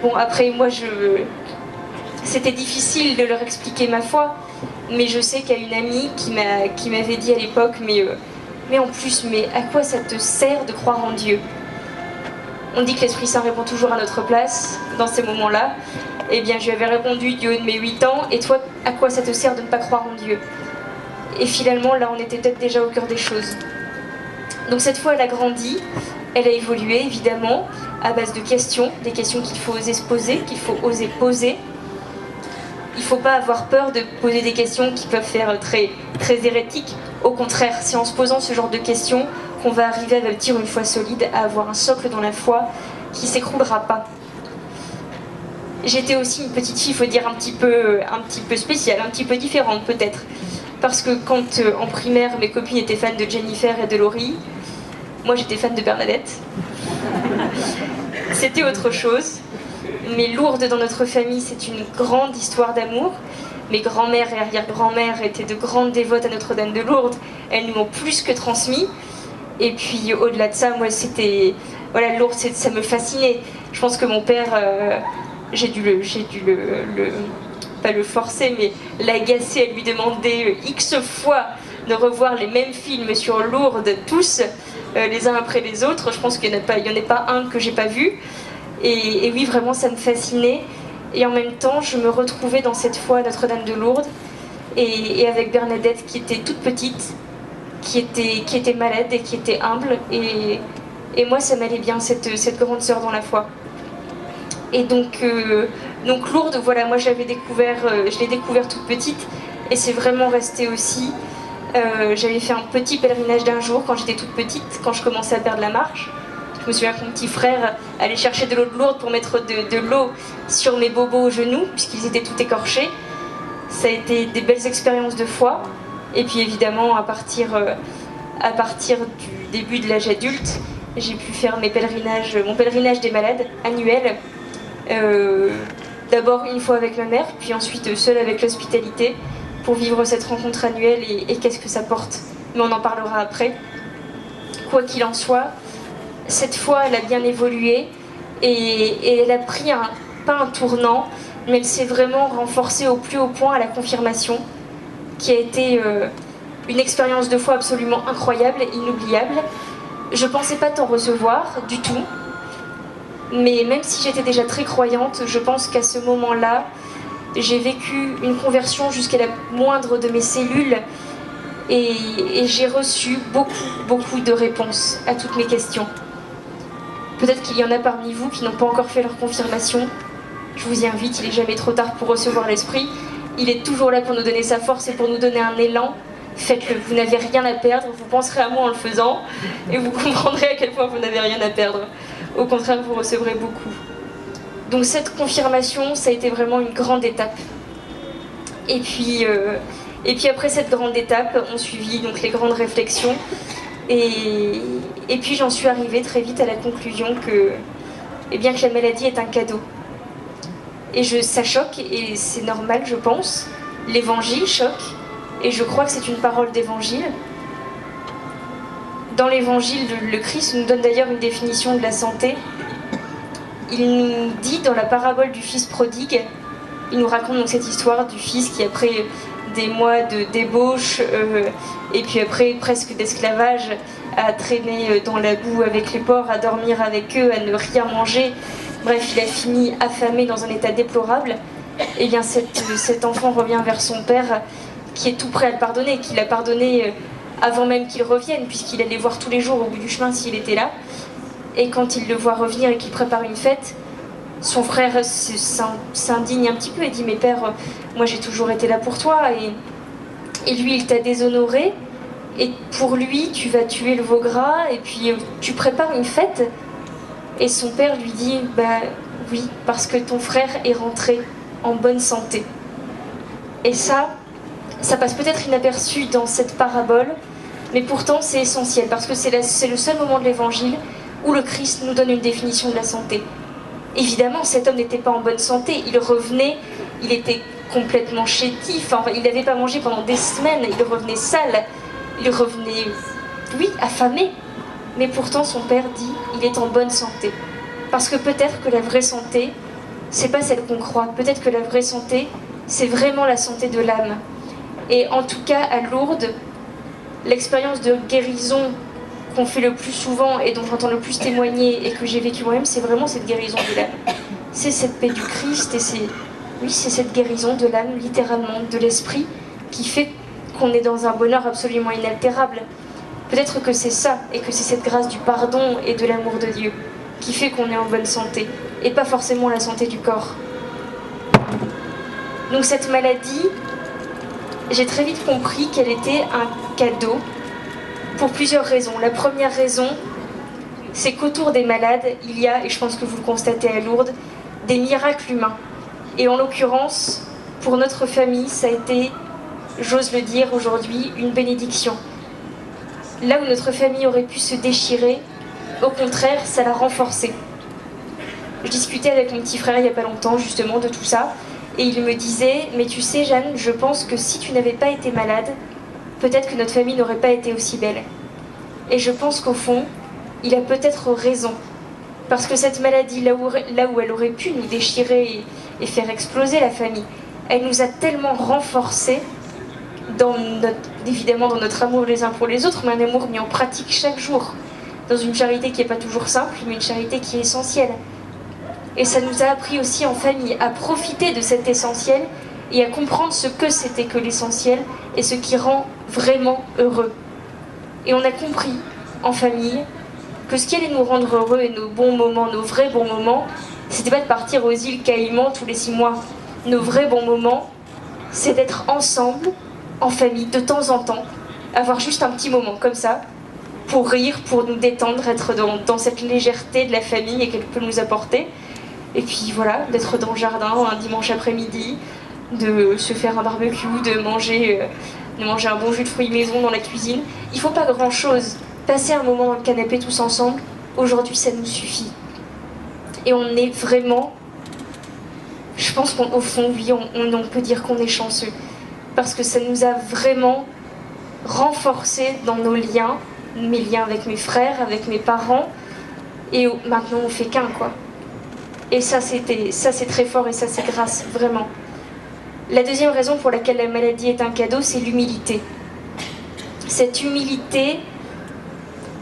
Bon, après, moi, c'était difficile de leur expliquer ma foi, mais je sais qu'il y a une amie qui m'avait dit à l'époque, mais en plus, mais à quoi ça te sert de croire en Dieu? On dit que l'Esprit Saint répond toujours à notre place dans ces moments-là. Eh bien, je lui avais répondu du haut de mes 8 ans, et toi, à quoi ça te sert de ne pas croire en Dieu? Et finalement, là, on était peut-être déjà au cœur des choses. Donc cette fois, elle a grandi, elle a évolué, évidemment, à base de questions, des questions qu'il faut oser se poser, qu'il faut oser poser. Il ne faut pas avoir peur de poser des questions qui peuvent faire très, très hérétiques. Au contraire, c'est en se posant ce genre de questions qu'on va arriver à bâtir une foi solide, à avoir un socle dans la foi qui ne s'écroulera pas. J'étais aussi une petite fille, il faut dire, un petit peu spéciale, un petit peu différente peut-être. Parce que quand en primaire, mes copines étaient fans de Jennifer et de Laurie, moi j'étais fan de Bernadette. C'était autre chose. Mais lourde dans notre famille, c'est une grande histoire d'amour. mes grands-mères et arrière-grand-mères étaient de grandes dévotes à Notre-Dame de Lourdes. Elles nous l'ont plus que transmis. Et puis au-delà de ça, moi c'était... Voilà, Lourdes, ça me fascinait. Je pense que mon père, j'ai dû pas le forcer, mais l'agacer à lui demander X fois de revoir les mêmes films sur Lourdes, tous, les uns après les autres. Je pense qu'il n'y en a pas un que j'ai pas vu. Et oui, vraiment, ça me fascinait. Et en même temps, je me retrouvais dans cette foi à Notre-Dame de Lourdes, et avec Bernadette, qui était toute petite, qui était malade et qui était humble. Et moi, ça m'allait bien, cette grande sœur dans la foi. Et donc Lourdes, voilà, moi je l'ai découvert toute petite, et c'est vraiment resté aussi. J'avais fait un petit pèlerinage d'un jour quand j'étais toute petite, quand je commençais à perdre la marche. Je me souviens que mon petit frère allait chercher de l'eau de Lourdes pour mettre de l'eau sur mes bobos aux genoux, puisqu'ils étaient tout écorchés. Ça a été des belles expériences de foi. Et puis évidemment, à partir du début de l'âge adulte, j'ai pu faire mon pèlerinage des malades annuel. D'abord une fois avec ma mère, puis ensuite seule avec l'hospitalité, pour vivre cette rencontre annuelle, et qu'est-ce que ça porte. Mais on en parlera après. Quoi qu'il en soit, cette fois elle a bien évolué, et elle a pris pas un tournant, mais elle s'est vraiment renforcée au plus haut point à la confirmation, qui a été une expérience de foi absolument incroyable et inoubliable. Je pensais pas t'en recevoir du tout, mais même si j'étais déjà très croyante, je pense qu'à ce moment-là, j'ai vécu une conversion jusqu'à la moindre de mes cellules, et j'ai reçu beaucoup de réponses à toutes mes questions. Peut-être qu'il y en a parmi vous qui n'ont pas encore fait leur confirmation. Je vous y invite, il n'est jamais trop tard pour recevoir l'Esprit. Il est toujours là pour nous donner sa force et pour nous donner un élan. Faites-le, vous n'avez rien à perdre, vous penserez à moi en le faisant, et vous comprendrez à quel point vous n'avez rien à perdre. Au contraire, vous recevrez beaucoup. Donc cette confirmation, ça a été vraiment une grande étape. Et puis après cette grande étape, on suivit donc les grandes réflexions. Et puis j'en suis arrivée très vite à la conclusion que la maladie est un cadeau. Et ça choque, et c'est normal, je pense. L'évangile choque, et je crois que c'est une parole d'évangile. Dans l'évangile, le Christ nous donne d'ailleurs une définition de la santé. Il nous dit dans la parabole du fils prodigue, il nous raconte donc cette histoire du fils qui, après des mois de débauche et puis après presque d'esclavage, à traîner dans la boue avec les porcs, à dormir avec eux, à ne rien manger. Bref, il a fini affamé dans un état déplorable. Et bien cet enfant revient vers son père, qui est tout prêt à le pardonner, qui l'a pardonné avant même qu'il revienne, puisqu'il allait voir tous les jours au bout du chemin s'il était là. Et quand il le voit revenir et qu'il prépare une fête, son frère s'indigne un petit peu et dit « Mais père, moi j'ai toujours été là pour toi, et lui il t'a déshonoré, et pour lui tu vas tuer le veau gras, et puis tu prépares une fête ?» Et son père lui dit « Bah oui, parce que ton frère est rentré en bonne santé. » Et ça passe peut-être inaperçu dans cette parabole, mais pourtant c'est essentiel, parce que c'est le seul moment de l'évangile où le Christ nous donne une définition de la santé. Évidemment, cet homme n'était pas en bonne santé, il revenait, il était complètement chétif, enfin, il n'avait pas mangé pendant des semaines, il revenait sale, il revenait, oui, affamé. Mais pourtant son père dit, il est en bonne santé. Parce que peut-être que la vraie santé, c'est pas celle qu'on croit, peut-être que la vraie santé, c'est vraiment la santé de l'âme. Et en tout cas, à Lourdes, l'expérience de guérison qu'on fait le plus souvent et dont j'entends le plus témoigner et que j'ai vécu moi-même, c'est vraiment cette guérison de l'âme. C'est cette paix du Christ, et c'est cette guérison de l'âme, littéralement, de l'esprit, qui fait qu'on est dans un bonheur absolument inaltérable. Peut-être que c'est ça, et que c'est cette grâce du pardon et de l'amour de Dieu qui fait qu'on est en bonne santé, et pas forcément la santé du corps. Donc cette maladie, j'ai très vite compris qu'elle était un cadeau, pour plusieurs raisons. La première raison, c'est qu'autour des malades, il y a, et je pense que vous le constatez à Lourdes, des miracles humains. Et en l'occurrence, pour notre famille, ça a été, j'ose le dire aujourd'hui, une bénédiction. Là où notre famille aurait pu se déchirer, au contraire, ça l'a renforcée. Je discutais avec mon petit frère il n'y a pas longtemps justement de tout ça, Et il me disait, mais tu sais Jeanne, je pense que si tu n'avais pas été malade, peut-être que notre famille n'aurait pas été aussi belle. Et je pense qu'au fond, il a peut-être raison. Parce que cette maladie, là où elle aurait pu nous déchirer et faire exploser la famille, elle nous a tellement renforcés, évidemment dans notre amour les uns pour les autres, mais un amour mis en pratique chaque jour, dans une charité qui n'est pas toujours simple, mais une charité qui est essentielle. Et ça nous a appris aussi en famille à profiter de cet essentiel et à comprendre ce que c'était que l'essentiel et ce qui rend vraiment heureux. Et on a compris en famille que ce qui allait nous rendre heureux et nos bons moments, nos vrais bons moments, c'était pas de partir aux îles Caïmans tous les 6 mois. Nos vrais bons moments, c'est d'être ensemble, en famille, de temps en temps, avoir juste un petit moment comme ça, pour rire, pour nous détendre, être dans cette légèreté de la famille et qu'elle peut nous apporter. Et puis voilà, d'être dans le jardin un dimanche après-midi, de se faire un barbecue, de manger un bon jus de fruits maison dans la cuisine. Il faut pas grand-chose. Passer un moment dans le canapé tous ensemble, aujourd'hui ça nous suffit. Et on est vraiment, je pense qu'au fond, oui, on peut dire qu'on est chanceux. Parce que ça nous a vraiment renforcés dans nos liens, mes liens avec mes frères, avec mes parents. Et maintenant on fait qu'un, quoi. Et ça c'est très fort et ça c'est grâce, vraiment. La deuxième raison pour laquelle la maladie est un cadeau, c'est l'humilité. Cette humilité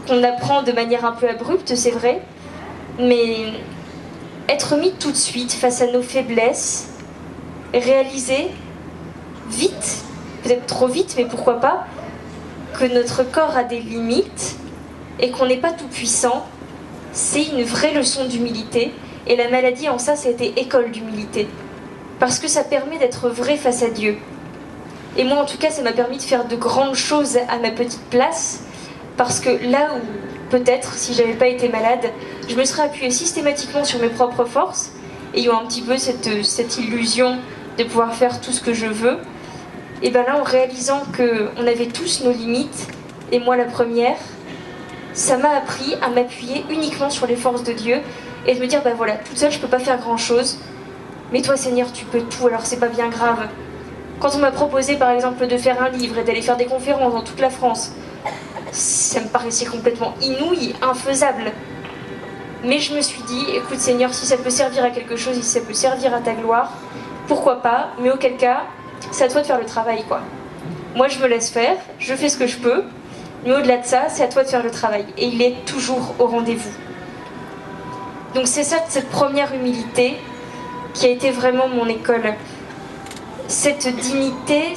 qu'on apprend de manière un peu abrupte, c'est vrai, mais être mis tout de suite face à nos faiblesses, réaliser vite, peut-être trop vite, mais pourquoi pas, que notre corps a des limites et qu'on n'est pas tout puissant, c'est une vraie leçon d'humilité. Et la maladie en ça, c'était école d'humilité. Parce que ça permet d'être vrai face à Dieu. Et moi en tout cas, ça m'a permis de faire de grandes choses à ma petite place. Parce que là où, peut-être, si j'avais pas été malade, je me serais appuyée systématiquement sur mes propres forces, ayant un petit peu cette illusion de pouvoir faire tout ce que je veux. Et bien là, en réalisant qu'on avait tous nos limites, et moi la première, ça m'a appris à m'appuyer uniquement sur les forces de Dieu, et de me dire, ben voilà, toute seule je peux pas faire grand chose, mais toi Seigneur tu peux tout, alors c'est pas bien grave. Quand on m'a proposé par exemple de faire un livre et d'aller faire des conférences dans toute la France, ça me paraissait complètement inouï, infaisable. Mais je me suis dit, écoute Seigneur, si ça peut servir à quelque chose, si ça peut servir à ta gloire, pourquoi pas, mais auquel cas, c'est à toi de faire le travail, quoi. Moi je me laisse faire, je fais ce que je peux, mais au-delà de ça, c'est à toi de faire le travail. Et il est toujours au rendez-vous. Donc c'est ça, cette première humilité qui a été vraiment mon école. Cette humilité,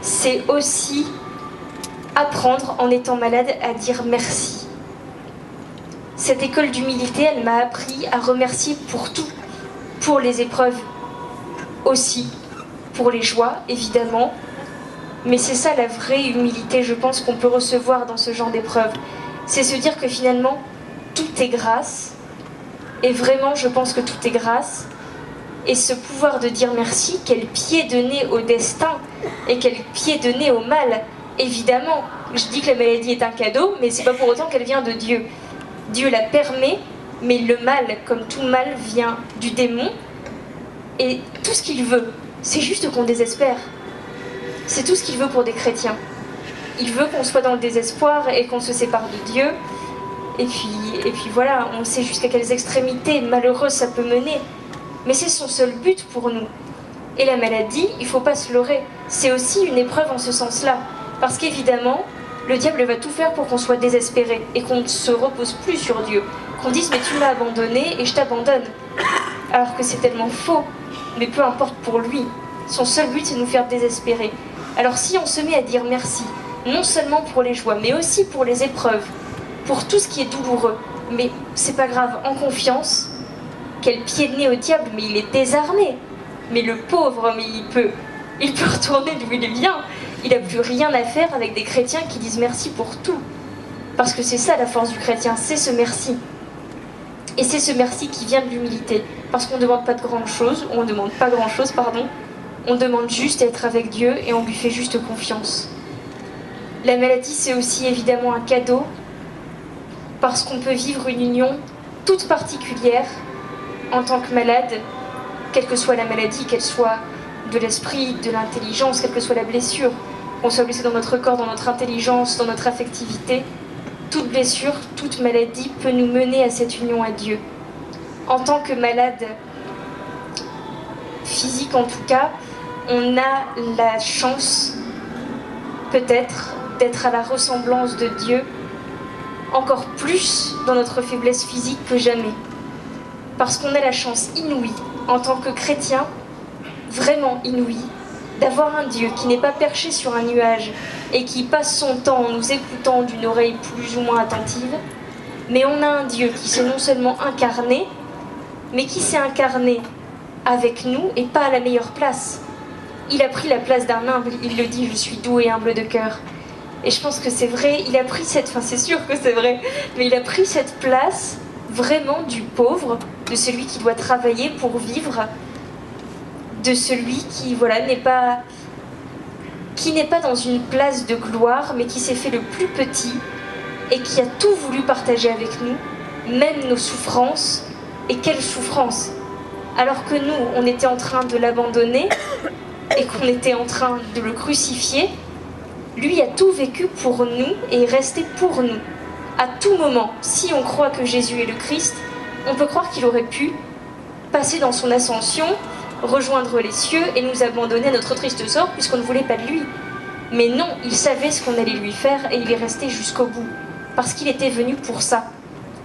c'est aussi apprendre en étant malade à dire merci. Cette école d'humilité, elle m'a appris à remercier pour tout, pour les épreuves aussi, pour les joies évidemment, mais c'est ça la vraie humilité, je pense, qu'on peut recevoir dans ce genre d'épreuve. C'est se dire que finalement, tout est grâce, et vraiment je pense que tout est grâce, et ce pouvoir de dire merci, quel pied de nez au destin, et quel pied de nez au mal, évidemment. Je dis que la maladie est un cadeau, mais c'est pas pour autant qu'elle vient de Dieu. Dieu la permet, mais le mal, comme tout mal, vient du démon, et tout ce qu'il veut, c'est juste qu'on désespère. C'est tout ce qu'il veut pour des chrétiens. Il veut qu'on soit dans le désespoir et qu'on se sépare de Dieu. Et puis voilà, on sait jusqu'à quelles extrémités malheureuses ça peut mener. Mais c'est son seul but pour nous. Et la maladie, il ne faut pas se leurrer. C'est aussi une épreuve en ce sens-là. Parce qu'évidemment, le diable va tout faire pour qu'on soit désespéré et qu'on ne se repose plus sur Dieu. Qu'on dise, mais tu m'as abandonné et je t'abandonne. Alors que c'est tellement faux. Mais peu importe pour lui. Son seul but, c'est de nous faire désespérer. Alors si on se met à dire merci, non seulement pour les joies, mais aussi pour les épreuves, pour tout ce qui est douloureux, mais c'est pas grave, en confiance, quel pied de nez au diable, mais il est désarmé. Mais le pauvre, mais il peut retourner d'où il vient. Il n'a plus rien à faire avec des chrétiens qui disent merci pour tout. Parce que c'est ça la force du chrétien, c'est ce merci. Et c'est ce merci qui vient de l'humilité. Parce qu'on ne demande pas grand-chose, on demande juste d'être avec Dieu et on lui fait juste confiance. La maladie, c'est aussi évidemment un cadeau, parce qu'on peut vivre une union toute particulière en tant que malade quelle que soit la maladie, qu'elle soit de l'esprit, de l'intelligence, quelle que soit la blessure, qu'on soit blessé dans notre corps, dans notre intelligence, dans notre affectivité, toute blessure, toute maladie peut nous mener à cette union à Dieu. En tant que malade physique en tout cas, on a la chance peut-être d'être à la ressemblance de Dieu encore plus dans notre faiblesse physique que jamais. Parce qu'on a la chance inouïe, en tant que chrétien, vraiment inouïe, d'avoir un Dieu qui n'est pas perché sur un nuage et qui passe son temps en nous écoutant d'une oreille plus ou moins attentive, mais on a un Dieu qui s'est non seulement incarné, mais qui s'est incarné avec nous et pas à la meilleure place. Il a pris la place d'un humble, il le dit, je suis doux et humble de cœur. Et je pense que c'est vrai, il a pris cette, enfin c'est sûr que c'est vrai, mais il a pris cette place vraiment du pauvre, de celui qui doit travailler pour vivre, de celui qui voilà n'est pas dans une place de gloire, mais qui s'est fait le plus petit et qui a tout voulu partager avec nous, même nos souffrances. Et quelles souffrances! Alors que nous, on était en train de l'abandonner et qu'on était en train de le crucifier, lui a tout vécu pour nous et est resté pour nous. À tout moment, si on croit que Jésus est le Christ, on peut croire qu'il aurait pu passer dans son ascension, rejoindre les cieux et nous abandonner à notre triste sort puisqu'on ne voulait pas de lui. Mais non, il savait ce qu'on allait lui faire et il est resté jusqu'au bout, parce qu'il était venu pour ça,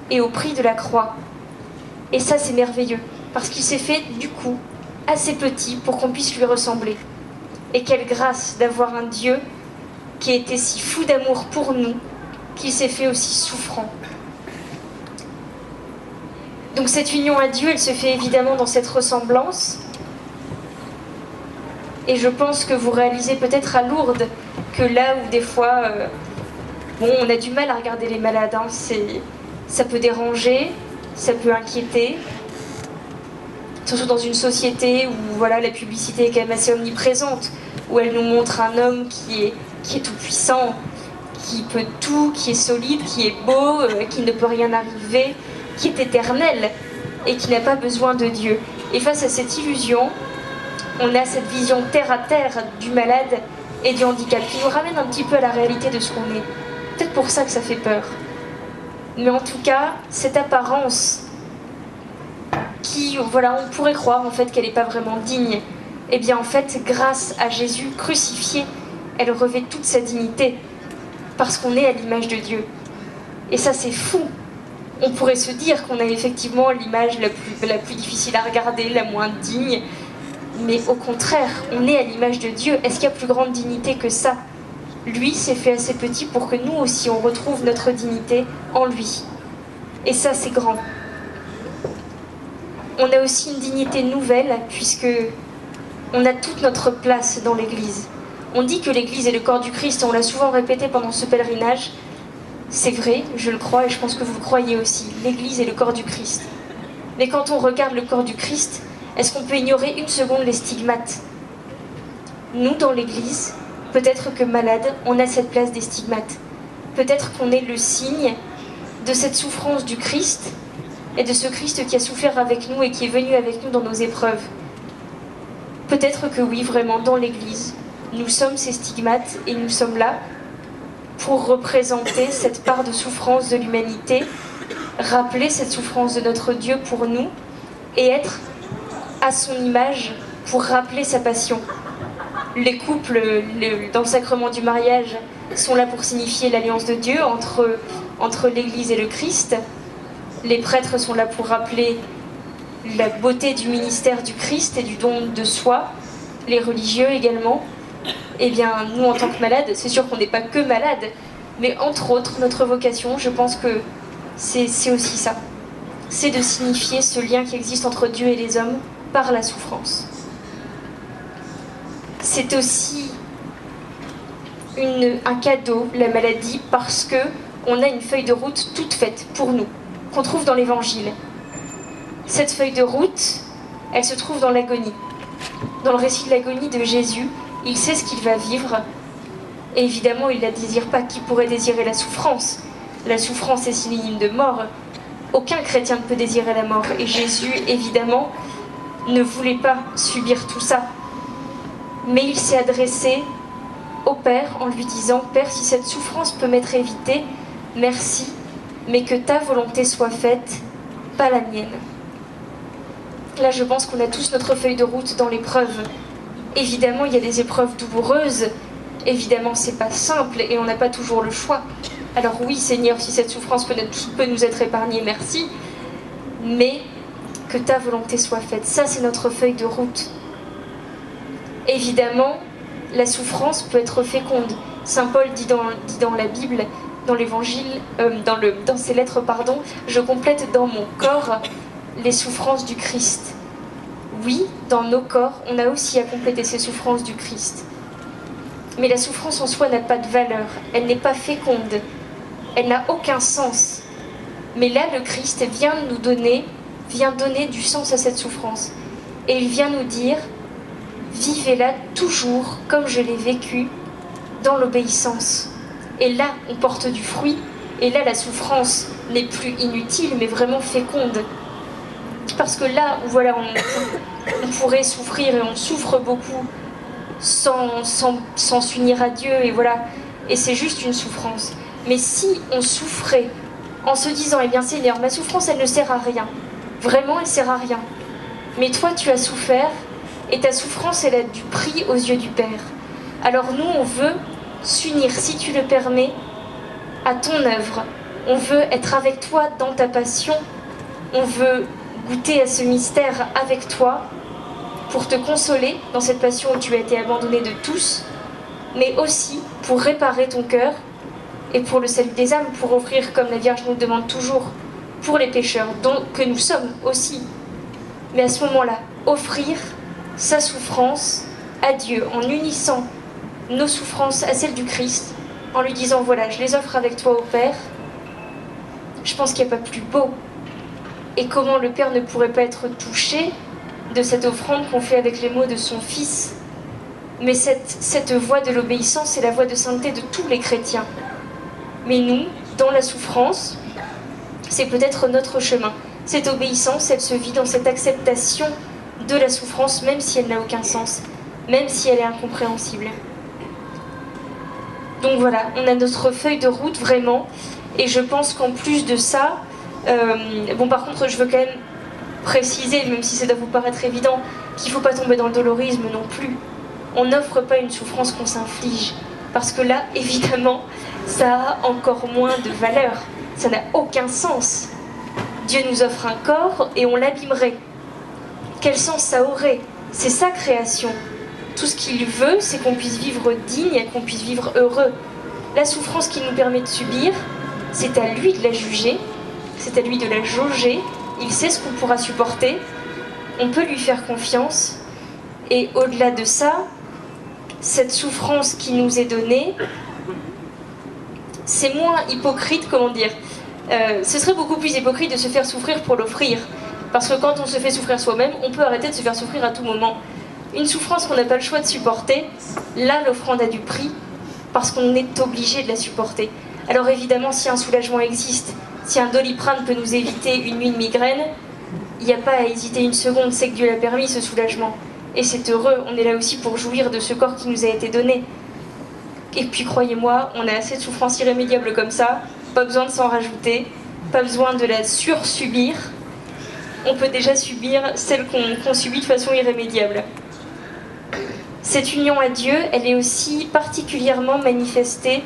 et au prix de la croix. Et ça, c'est merveilleux, parce qu'il s'est fait, du coup, assez petit pour qu'on puisse lui ressembler. Et quelle grâce d'avoir un Dieu qui a été si fou d'amour pour nous, qu'il s'est fait aussi souffrant. Donc cette union à Dieu, elle se fait évidemment dans cette ressemblance. Et je pense que vous réalisez peut-être à Lourdes que là où des fois, on a du mal à regarder les malades, hein, ça peut déranger, ça peut inquiéter. Surtout dans une société où voilà, la publicité est quand même assez omniprésente, où elle nous montre un homme qui est tout puissant, qui peut tout, qui est solide, qui est beau, qui ne peut rien arriver, qui est éternel et qui n'a pas besoin de Dieu. Et face à cette illusion, on a cette vision terre à terre du malade et du handicap qui nous ramène un petit peu à la réalité de ce qu'on est. Peut-être pour ça que ça fait peur. Mais en tout cas, cette apparence qui, voilà, on pourrait croire en fait qu'elle n'est pas vraiment digne, eh bien en fait, grâce à Jésus crucifié, elle revêt toute sa dignité parce qu'on est à l'image de Dieu. Et ça, c'est fou. On pourrait se dire qu'on a effectivement l'image la plus difficile à regarder, la moins digne, mais au contraire, on est à l'image de Dieu. Est-ce qu'il y a plus grande dignité que ça? Lui s'est fait assez petit pour que nous aussi on retrouve notre dignité en lui. Et ça, c'est grand. On a aussi une dignité nouvelle puisque on a toute notre place dans l'Église. On dit que l'Église est le corps du Christ, on l'a souvent répété pendant ce pèlerinage. C'est vrai, je le crois et je pense que vous le croyez aussi. L'Église est le corps du Christ. Mais quand on regarde le corps du Christ, est-ce qu'on peut ignorer une seconde les stigmates? Nous, dans l'Église, peut-être que malades, on a cette place des stigmates. Peut-être qu'on est le signe de cette souffrance du Christ et de ce Christ qui a souffert avec nous et qui est venu avec nous dans nos épreuves. Peut-être que oui, vraiment, dans l'Église, nous sommes ces stigmates et nous sommes là pour représenter cette part de souffrance de l'humanité, rappeler cette souffrance de notre Dieu pour nous et être à son image pour rappeler sa passion. Les couples, dans le sacrement du mariage, sont là pour signifier l'alliance de Dieu entre l'Église et le Christ. Les prêtres sont là pour rappeler la beauté du ministère du Christ et du don de soi. Les religieux également. Eh bien, nous, en tant que malades, c'est sûr qu'on n'est pas que malades, mais entre autres, notre vocation, je pense que c'est aussi ça. C'est de signifier ce lien qui existe entre Dieu et les hommes par la souffrance. C'est aussi un cadeau, la maladie, parce qu'on a une feuille de route toute faite pour nous, qu'on trouve dans l'Évangile. Cette feuille de route, elle se trouve dans l'agonie. Dans le récit de l'agonie de Jésus, il sait ce qu'il va vivre, et évidemment, il ne la désire pas. Qui pourrait désirer la souffrance? La souffrance est synonyme de mort. Aucun chrétien ne peut désirer la mort. Et Jésus, évidemment, ne voulait pas subir tout ça. Mais il s'est adressé au Père en lui disant « Père, si cette souffrance peut m'être évitée, merci, mais que ta volonté soit faite, pas la mienne. » Là, je pense qu'on a tous notre feuille de route dans l'épreuve. Évidemment, il y a des épreuves douloureuses. Évidemment, c'est pas simple et on n'a pas toujours le choix. Alors oui, Seigneur, si cette souffrance peut nous être épargnée, merci. Mais que ta volonté soit faite. Ça, c'est notre feuille de route. Évidemment, la souffrance peut être féconde. Saint Paul dit dans la Bible, dans l'Évangile, dans ses lettres, pardon, « Je complète dans mon corps les souffrances du Christ. » Oui, dans nos corps, on a aussi à compléter ces souffrances du Christ. Mais la souffrance en soi n'a pas de valeur, elle n'est pas féconde, elle n'a aucun sens. Mais là, le Christ vient donner du sens à cette souffrance. Et il vient nous dire, vivez-la toujours comme je l'ai vécu, dans l'obéissance. Et là, on porte du fruit, et là, la souffrance n'est plus inutile, mais vraiment féconde. Parce que là, voilà, on pourrait souffrir, et on souffre beaucoup, sans s'unir à Dieu, et voilà, et c'est juste une souffrance. Mais si on souffrait en se disant, eh bien Seigneur, ma souffrance, elle ne sert à rien. Vraiment, elle sert à rien. Mais toi, tu as souffert, et ta souffrance, elle a du prix aux yeux du Père. Alors nous, on veut s'unir, si tu le permets, à ton œuvre. On veut être avec toi dans ta passion. On veut goûter à ce mystère avec toi pour te consoler dans cette passion où tu as été abandonné de tous, mais aussi pour réparer ton cœur et pour le salut des âmes, pour offrir, comme la Vierge nous le demande toujours, pour les pécheurs, que nous sommes aussi. Mais à ce moment-là, offrir sa souffrance à Dieu en unissant nos souffrances à celles du Christ, en lui disant voilà, je les offre avec toi au Père. Je pense qu'il n'y a pas plus beau. Et comment le Père ne pourrait pas être touché de cette offrande qu'on fait avec les mots de son Fils. Mais cette voie de l'obéissance, c'est la voie de sainteté de tous les chrétiens. Mais nous, dans la souffrance, c'est peut-être notre chemin. Cette obéissance, elle se vit dans cette acceptation de la souffrance, même si elle n'a aucun sens, même si elle est incompréhensible. Donc voilà, on a notre feuille de route vraiment, et je pense qu'en plus de ça, bon par contre je veux quand même préciser, même si ça doit vous paraître évident, qu'il ne faut pas tomber dans le dolorisme non plus. On n'offre pas une souffrance qu'on s'inflige, parce que là, évidemment, ça a encore moins de valeur, ça n'a aucun sens. Dieu nous offre un corps et on l'abîmerait. Quel sens ça aurait? C'est sa création. Tout ce qu'il veut, c'est qu'on puisse vivre digne et qu'on puisse vivre heureux. La souffrance qu'il nous permet de subir, c'est à lui de la juger, c'est à lui de la jauger. Il sait ce qu'on pourra supporter, on peut lui faire confiance. Et au-delà de ça, cette souffrance qui nous est donnée, c'est moins hypocrite, comment dire. Ce serait beaucoup plus hypocrite de se faire souffrir pour l'offrir. Parce que quand on se fait souffrir soi-même, on peut arrêter de se faire souffrir à tout moment. Une souffrance qu'on n'a pas le choix de supporter, là l'offrande a du prix, parce qu'on est obligé de la supporter. Alors évidemment, si un soulagement existe, si un Doliprane peut nous éviter une nuit de migraine, il n'y a pas à hésiter une seconde, c'est que Dieu l'a permis ce soulagement. Et c'est heureux, on est là aussi pour jouir de ce corps qui nous a été donné. Et puis croyez-moi, on a assez de souffrances irrémédiables comme ça, pas besoin de s'en rajouter, pas besoin de la sursubir. On peut déjà subir celle qu'on subit de façon irrémédiable. Cette union à Dieu, elle est aussi particulièrement manifestée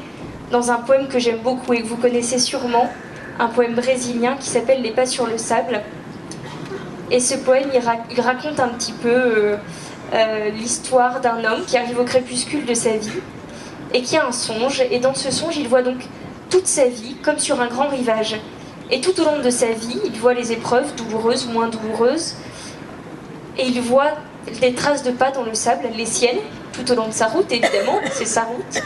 dans un poème que j'aime beaucoup et que vous connaissez sûrement, un poème brésilien qui s'appelle « Les pas sur le sable ». Et ce poème, il raconte un petit peu l'histoire d'un homme qui arrive au crépuscule de sa vie et qui a un songe. Et dans ce songe, il voit donc toute sa vie comme sur un grand rivage. Et tout au long de sa vie, il voit les épreuves douloureuses, moins douloureuses. Et il voit des traces de pas dans le sable, les siennes, tout au long de sa route, évidemment, c'est sa route.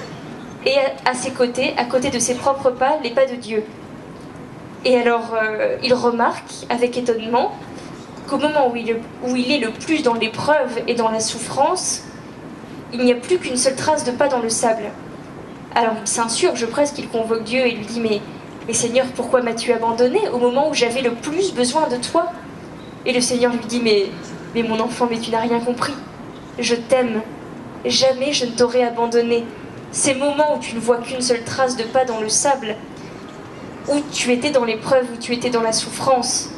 Et à ses côtés, à côté de ses propres pas, les pas de Dieu. Et alors, il remarque, avec étonnement, qu'au moment où il est le plus dans l'épreuve et dans la souffrance, il n'y a plus qu'une seule trace de pas dans le sable. Alors il s'insurge presque, il convoque Dieu et lui dit « Mais Seigneur, pourquoi m'as-tu abandonné au moment où j'avais le plus besoin de toi ?» Et le Seigneur lui dit « Mais Mais mon enfant, mais tu n'as rien compris. Je t'aime. Jamais je ne t'aurai abandonné. Ces moments où tu ne vois qu'une seule trace de pas dans le sable, où tu étais dans l'épreuve, où tu étais dans la souffrance,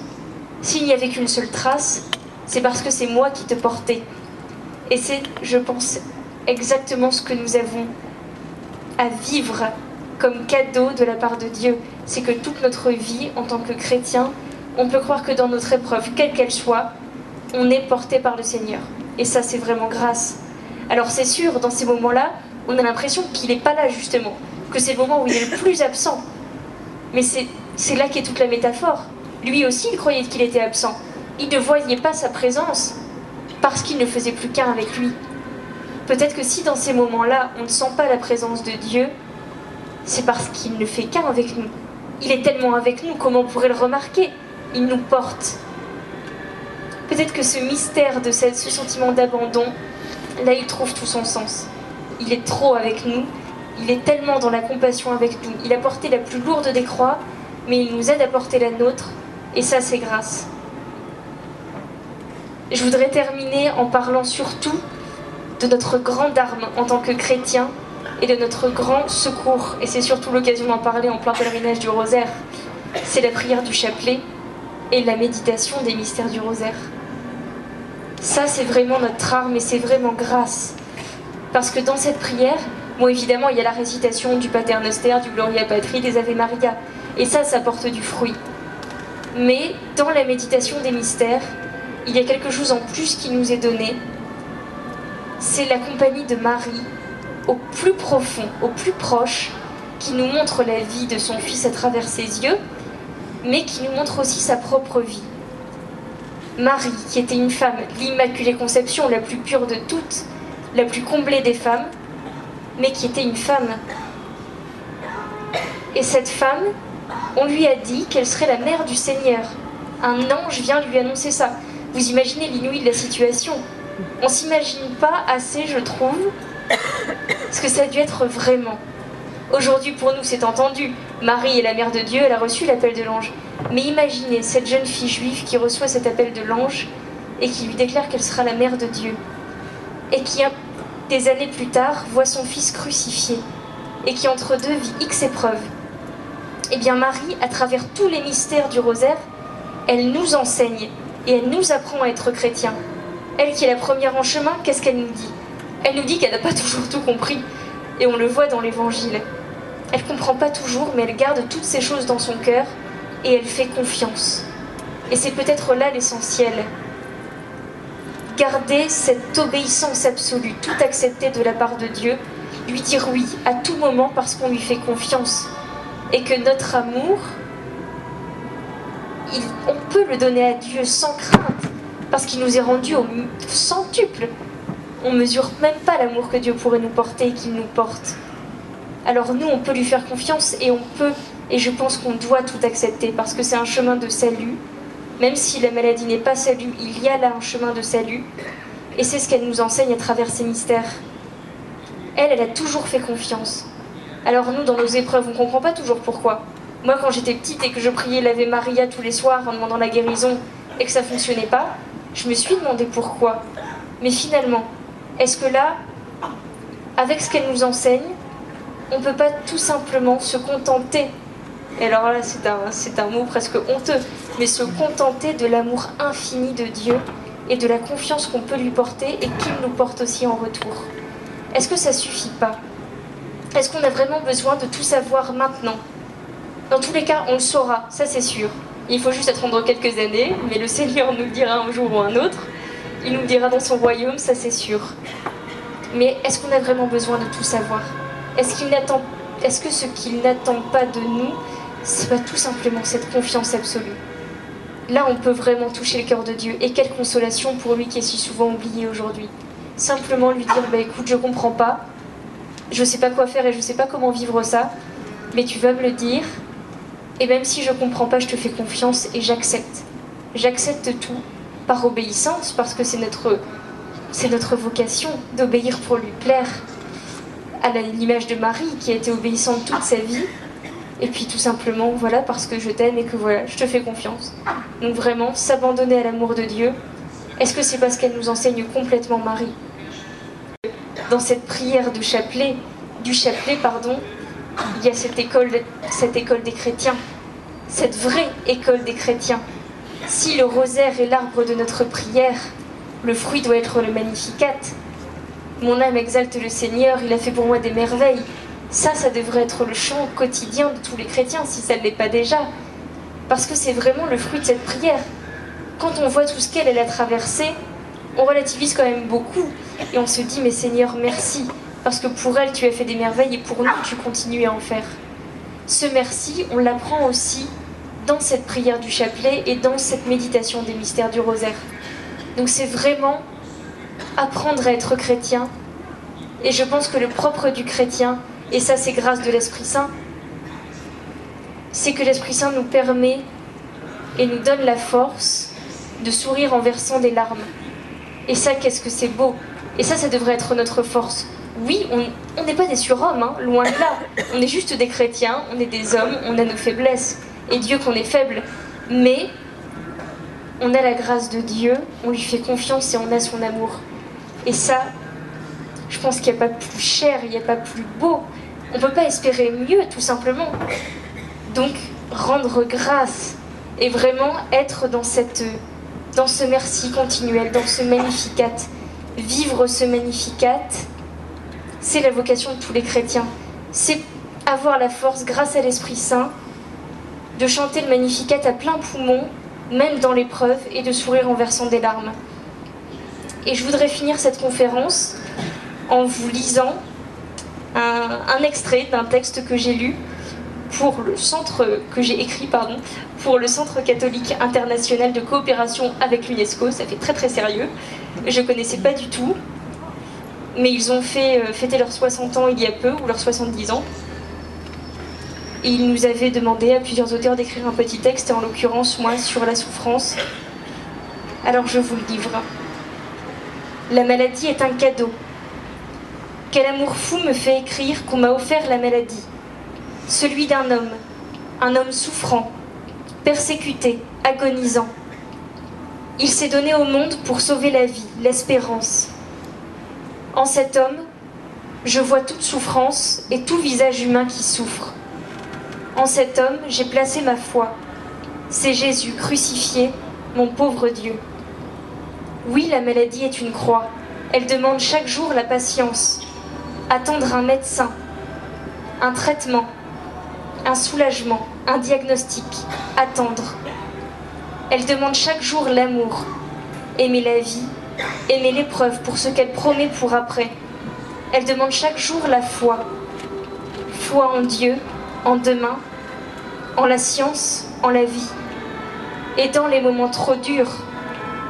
s'il n'y avait qu'une seule trace, c'est parce que c'est moi qui te portais. Et c'est, je pense, exactement ce que nous avons à vivre comme cadeau de la part de Dieu. C'est que toute notre vie, en tant que chrétien, on peut croire que dans notre épreuve, quelle qu'elle soit, on est porté par le Seigneur. Et ça, c'est vraiment grâce. Alors c'est sûr, dans ces moments-là, on a l'impression qu'il n'est pas là, justement, que c'est le moment où il est le plus absent. Mais c'est là qu'est toute la métaphore. Lui aussi, il croyait qu'il était absent. Il ne voyait pas sa présence parce qu'il ne faisait plus qu'un avec lui. Peut-être que si dans ces moments-là, on ne sent pas la présence de Dieu, c'est parce qu'il ne fait qu'un avec nous. Il est tellement avec nous, comment on pourrait le remarquer? Il nous porte. Peut-être que ce mystère de ce sentiment d'abandon, là, il trouve tout son sens. Il est trop avec nous, il est tellement dans la compassion avec nous. Il a porté la plus lourde des croix, mais il nous aide à porter la nôtre, et ça, c'est grâce. Je voudrais terminer en parlant surtout de notre grande arme en tant que chrétien et de notre grand secours. Et c'est surtout l'occasion d'en parler en plein pèlerinage du rosaire. C'est la prière du chapelet et la méditation des mystères du rosaire. Ça, c'est vraiment notre arme et c'est vraiment grâce. Parce que dans cette prière, bon, évidemment, il y a la récitation du Pater Noster, du Gloria Patri, des Ave Maria. Et ça porte du fruit. Mais dans la méditation des mystères, il y a quelque chose en plus qui nous est donné. C'est la compagnie de Marie, au plus profond, au plus proche, qui nous montre la vie de son Fils à travers ses yeux, mais qui nous montre aussi sa propre vie. Marie, qui était une femme, l'Immaculée Conception, la plus pure de toutes, la plus comblée des femmes, mais qui était une femme. Et cette femme, on lui a dit qu'elle serait la mère du Seigneur. Un ange vient lui annoncer ça. Vous imaginez l'inouï de la situation. On ne s'imagine pas assez, je trouve, ce que ça a dû être vraiment. Aujourd'hui, pour nous, c'est entendu. Marie est la mère de Dieu, elle a reçu l'appel de l'ange. Mais imaginez cette jeune fille juive qui reçoit cet appel de l'ange et qui lui déclare qu'elle sera la mère de Dieu. Et qui, des années plus tard, voit son fils crucifié. Et qui, entre deux, vit X épreuves. Eh bien, Marie, à travers tous les mystères du rosaire, elle nous enseigne et elle nous apprend à être chrétiens. Elle qui est la première en chemin, qu'est-ce qu'elle nous dit? Elle nous dit qu'elle n'a pas toujours tout compris. Et on le voit dans l'Évangile. Elle ne comprend pas toujours, mais elle garde toutes ces choses dans son cœur et elle fait confiance. Et c'est peut-être là l'essentiel. Garder cette obéissance absolue, tout accepter de la part de Dieu, lui dire oui à tout moment parce qu'on lui fait confiance. Et que notre amour, on peut le donner à Dieu sans crainte, parce qu'il nous est rendu au centuple. On ne mesure même pas l'amour que Dieu pourrait nous porter et qu'il nous porte. Alors nous, on peut lui faire confiance et on peut, et je pense qu'on doit tout accepter, parce que c'est un chemin de salut. Même si la maladie n'est pas salut, il y a là un chemin de salut. Et c'est ce qu'elle nous enseigne à travers ces mystères. Elle a toujours fait confiance. Alors nous, dans nos épreuves, on ne comprend pas toujours pourquoi. Moi, quand j'étais petite et que je priais l'Ave Maria tous les soirs en demandant la guérison et que ça ne fonctionnait pas, je me suis demandé pourquoi. Mais finalement, est-ce que là, avec ce qu'elle nous enseigne, on ne peut pas tout simplement se contenter, et alors là c'est un mot presque honteux, mais se contenter de l'amour infini de Dieu et de la confiance qu'on peut lui porter et qu'il nous porte aussi en retour? Est-ce que ça suffit pas? Est-ce qu'on a vraiment besoin de tout savoir maintenant? Dans tous les cas, on le saura, ça c'est sûr. Il faut juste attendre quelques années, mais le Seigneur nous le dira un jour ou un autre. Il nous le dira dans son royaume, ça c'est sûr. Mais est-ce qu'on a vraiment besoin de tout savoir? Est-ce que ce qu'il n'attend pas de nous, c'est pas tout simplement cette confiance absolue? Là, on peut vraiment toucher le cœur de Dieu. Et quelle consolation pour lui qui est si souvent oublié aujourd'hui. Simplement lui dire, écoute, je comprends pas, je sais pas quoi faire et je sais pas comment vivre ça, mais tu vas me le dire, et même si je comprends pas, je te fais confiance et j'accepte. J'accepte tout par obéissance, parce que c'est notre vocation d'obéir pour lui plaire, à l'image de Marie qui a été obéissante toute sa vie, et puis tout simplement, voilà, parce que je t'aime et que voilà, je te fais confiance. Donc vraiment, s'abandonner à l'amour de Dieu, Est-ce que c'est parce qu'elle nous enseigne complètement Marie? Dans cette prière du chapelet, il y a cette école des chrétiens, cette vraie école des chrétiens. Si le rosaire est l'arbre de notre prière, le fruit doit être le Magnificat. Mon âme exalte le Seigneur, il a fait pour moi des merveilles. Ça devrait être le chant quotidien de tous les chrétiens, si ça ne l'est pas déjà. Parce que c'est vraiment le fruit de cette prière. Quand on voit tout ce qu'elle a traversé, on relativise quand même beaucoup. Et on se dit, mais Seigneur, merci. Parce que pour elle, tu as fait des merveilles et pour nous, tu continues à en faire. Ce merci, on l'apprend aussi dans cette prière du chapelet et dans cette méditation des mystères du rosaire. Donc c'est vraiment apprendre à être chrétien. Et je pense que le propre du chrétien, et ça c'est grâce de l'Esprit Saint, c'est que l'Esprit Saint nous permet et nous donne la force de sourire en versant des larmes. Et ça, qu'est-ce que c'est beau. Et ça devrait être notre force. Oui, on n'est pas des surhommes, hein, loin de là. On est juste des chrétiens, on est des hommes, on a nos faiblesses. Et Dieu qu'on est faible. Mais on a la grâce de Dieu, on lui fait confiance et on a son amour. Et ça, je pense qu'il n'y a pas plus cher, il n'y a pas plus beau. On ne peut pas espérer mieux, tout simplement. Donc, rendre grâce et vraiment être dans ce merci continuel, dans ce Magnificat. Vivre ce Magnificat, c'est la vocation de tous les chrétiens. C'est avoir la force, grâce à l'Esprit Saint, de chanter le Magnificat à plein poumon, même dans l'épreuve, et de sourire en versant des larmes. Et je voudrais finir cette conférence en vous lisant un extrait d'un texte que j'ai lu pour le centre pour le Centre catholique international de coopération avec l'UNESCO. Ça fait très très sérieux. Je ne connaissais pas du tout, mais ils ont fêté leurs 60 ans il y a peu, ou leurs 70 ans. Et ils nous avaient demandé à plusieurs auteurs d'écrire un petit texte, et en l'occurrence moi, sur la souffrance. Alors je vous le livre. La maladie est un cadeau. Quel amour fou me fait écrire qu'on m'a offert la maladie. Celui d'un homme, un homme souffrant, persécuté, agonisant. Il s'est donné au monde pour sauver la vie, l'espérance. En cet homme, je vois toute souffrance et tout visage humain qui souffre. En cet homme, j'ai placé ma foi. C'est Jésus crucifié, mon pauvre Dieu. Oui, la maladie est une croix. Elle demande chaque jour la patience. Attendre un médecin, un traitement, un soulagement, un diagnostic. Attendre. Elle demande chaque jour l'amour. Aimer la vie, aimer l'épreuve pour ce qu'elle promet pour après. Elle demande chaque jour la foi. Foi en Dieu, en demain, en la science, en la vie. Et dans les moments trop durs,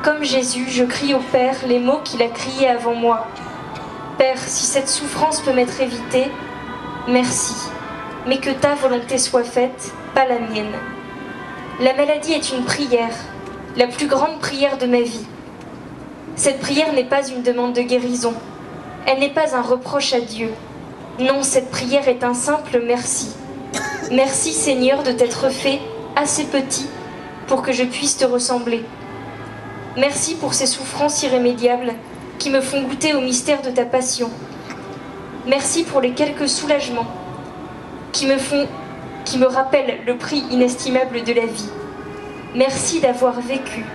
comme Jésus, je crie au Père les mots qu'il a criés avant moi. Père, si cette souffrance peut m'être évitée, merci. Mais que ta volonté soit faite, pas la mienne. La maladie est une prière, la plus grande prière de ma vie. Cette prière n'est pas une demande de guérison. Elle n'est pas un reproche à Dieu. Non, cette prière est un simple merci. Merci Seigneur de t'être fait assez petit pour que je puisse te ressembler. Merci pour ces souffrances irrémédiables qui me font goûter au mystère de ta passion. Merci pour les quelques soulagements qui me rappellent le prix inestimable de la vie. Merci d'avoir vécu,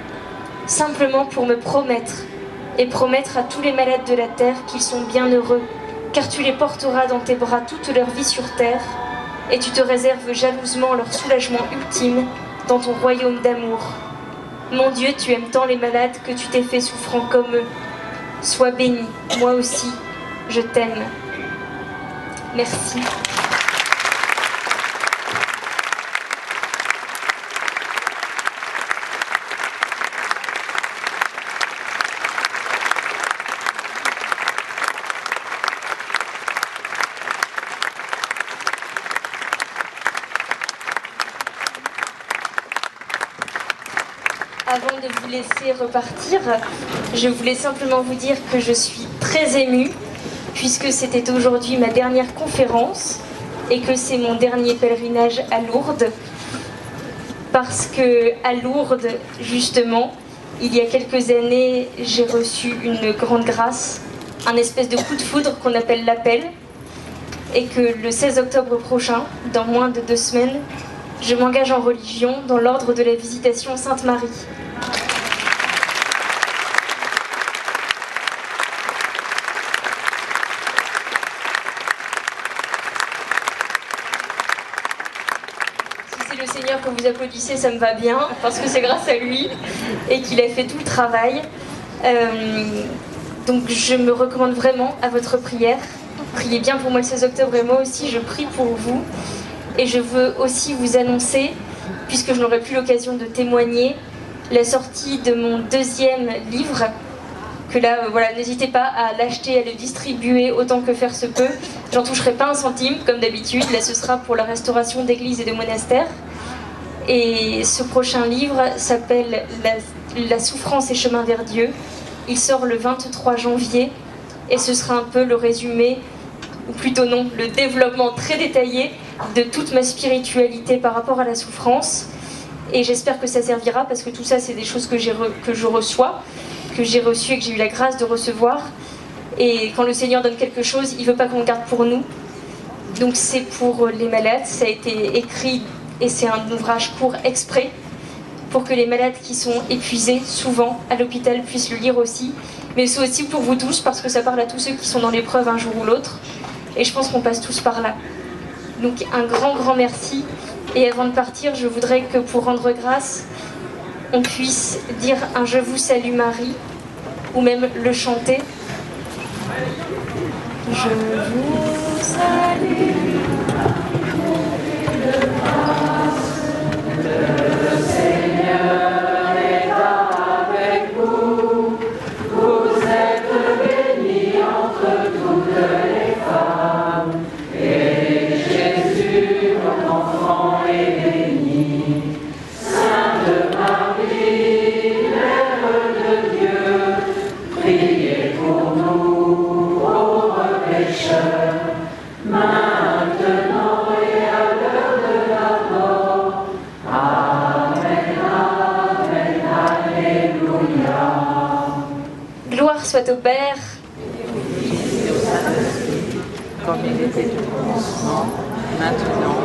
simplement pour me promettre et promettre à tous les malades de la terre qu'ils sont bien heureux, car tu les porteras dans tes bras toute leur vie sur terre, et tu te réserves jalousement leur soulagement ultime dans ton royaume d'amour. Mon Dieu, tu aimes tant les malades que tu t'es fait souffrant comme eux. Sois béni, moi aussi, je t'aime. Merci. Avant de vous laisser repartir, je voulais simplement vous dire que je suis très émue, puisque c'était aujourd'hui ma dernière conférence et que c'est mon dernier pèlerinage à Lourdes. Parce que à Lourdes, justement, il y a quelques années, j'ai reçu une grande grâce, un espèce de coup de foudre qu'on appelle l'appel, et que le 16 octobre prochain, dans moins de 2 semaines, je m'engage en religion dans l'ordre de la Visitation Sainte-Marie. Si c'est le Seigneur que vous applaudissez, ça me va bien, parce que c'est grâce à lui et qu'il a fait tout le travail. Donc je me recommande vraiment à votre prière. Priez bien pour moi le 16 octobre et moi aussi je prie pour vous. Et je veux aussi vous annoncer, puisque je n'aurai plus l'occasion de témoigner, la sortie de mon 2e livre. Que là, voilà, n'hésitez pas à l'acheter, à le distribuer autant que faire se peut. J'en toucherai pas un centime, comme d'habitude. Là, ce sera pour la restauration d'églises et de monastères. Et ce prochain livre s'appelle La souffrance et chemin vers Dieu. Il sort le 23 janvier et ce sera un peu le résumé, ou plutôt non, le développement très détaillé de toute ma spiritualité par rapport à la souffrance. Et j'espère que ça servira parce que tout ça, c'est des choses que je reçois, que j'ai reçues et que j'ai eu la grâce de recevoir. Et quand le Seigneur donne quelque chose, il ne veut pas qu'on le garde pour nous. Donc c'est pour les malades, ça a été écrit et c'est un ouvrage court exprès pour que les malades qui sont épuisés, souvent à l'hôpital, puissent le lire aussi. Mais c'est aussi pour vous tous, parce que ça parle à tous ceux qui sont dans l'épreuve un jour ou l'autre. Et je pense qu'on passe tous par là. Donc un grand merci. Et avant de partir, je voudrais que pour rendre grâce, on puisse dire un « Je vous salue Marie » ou même le chanter. Je vous salue. Le Seigneur est avec vous, vous êtes bénie entre toutes les femmes, et Jésus, votre enfant, est béni. Sainte Marie, Mère de Dieu, priez pour nous, pauvres pécheurs, maintenant et à l'heure de la mort. Amen, Amen, Alléluia. Gloire soit au Père, Et au Saint-Esprit, comme il était au commencement, maintenant.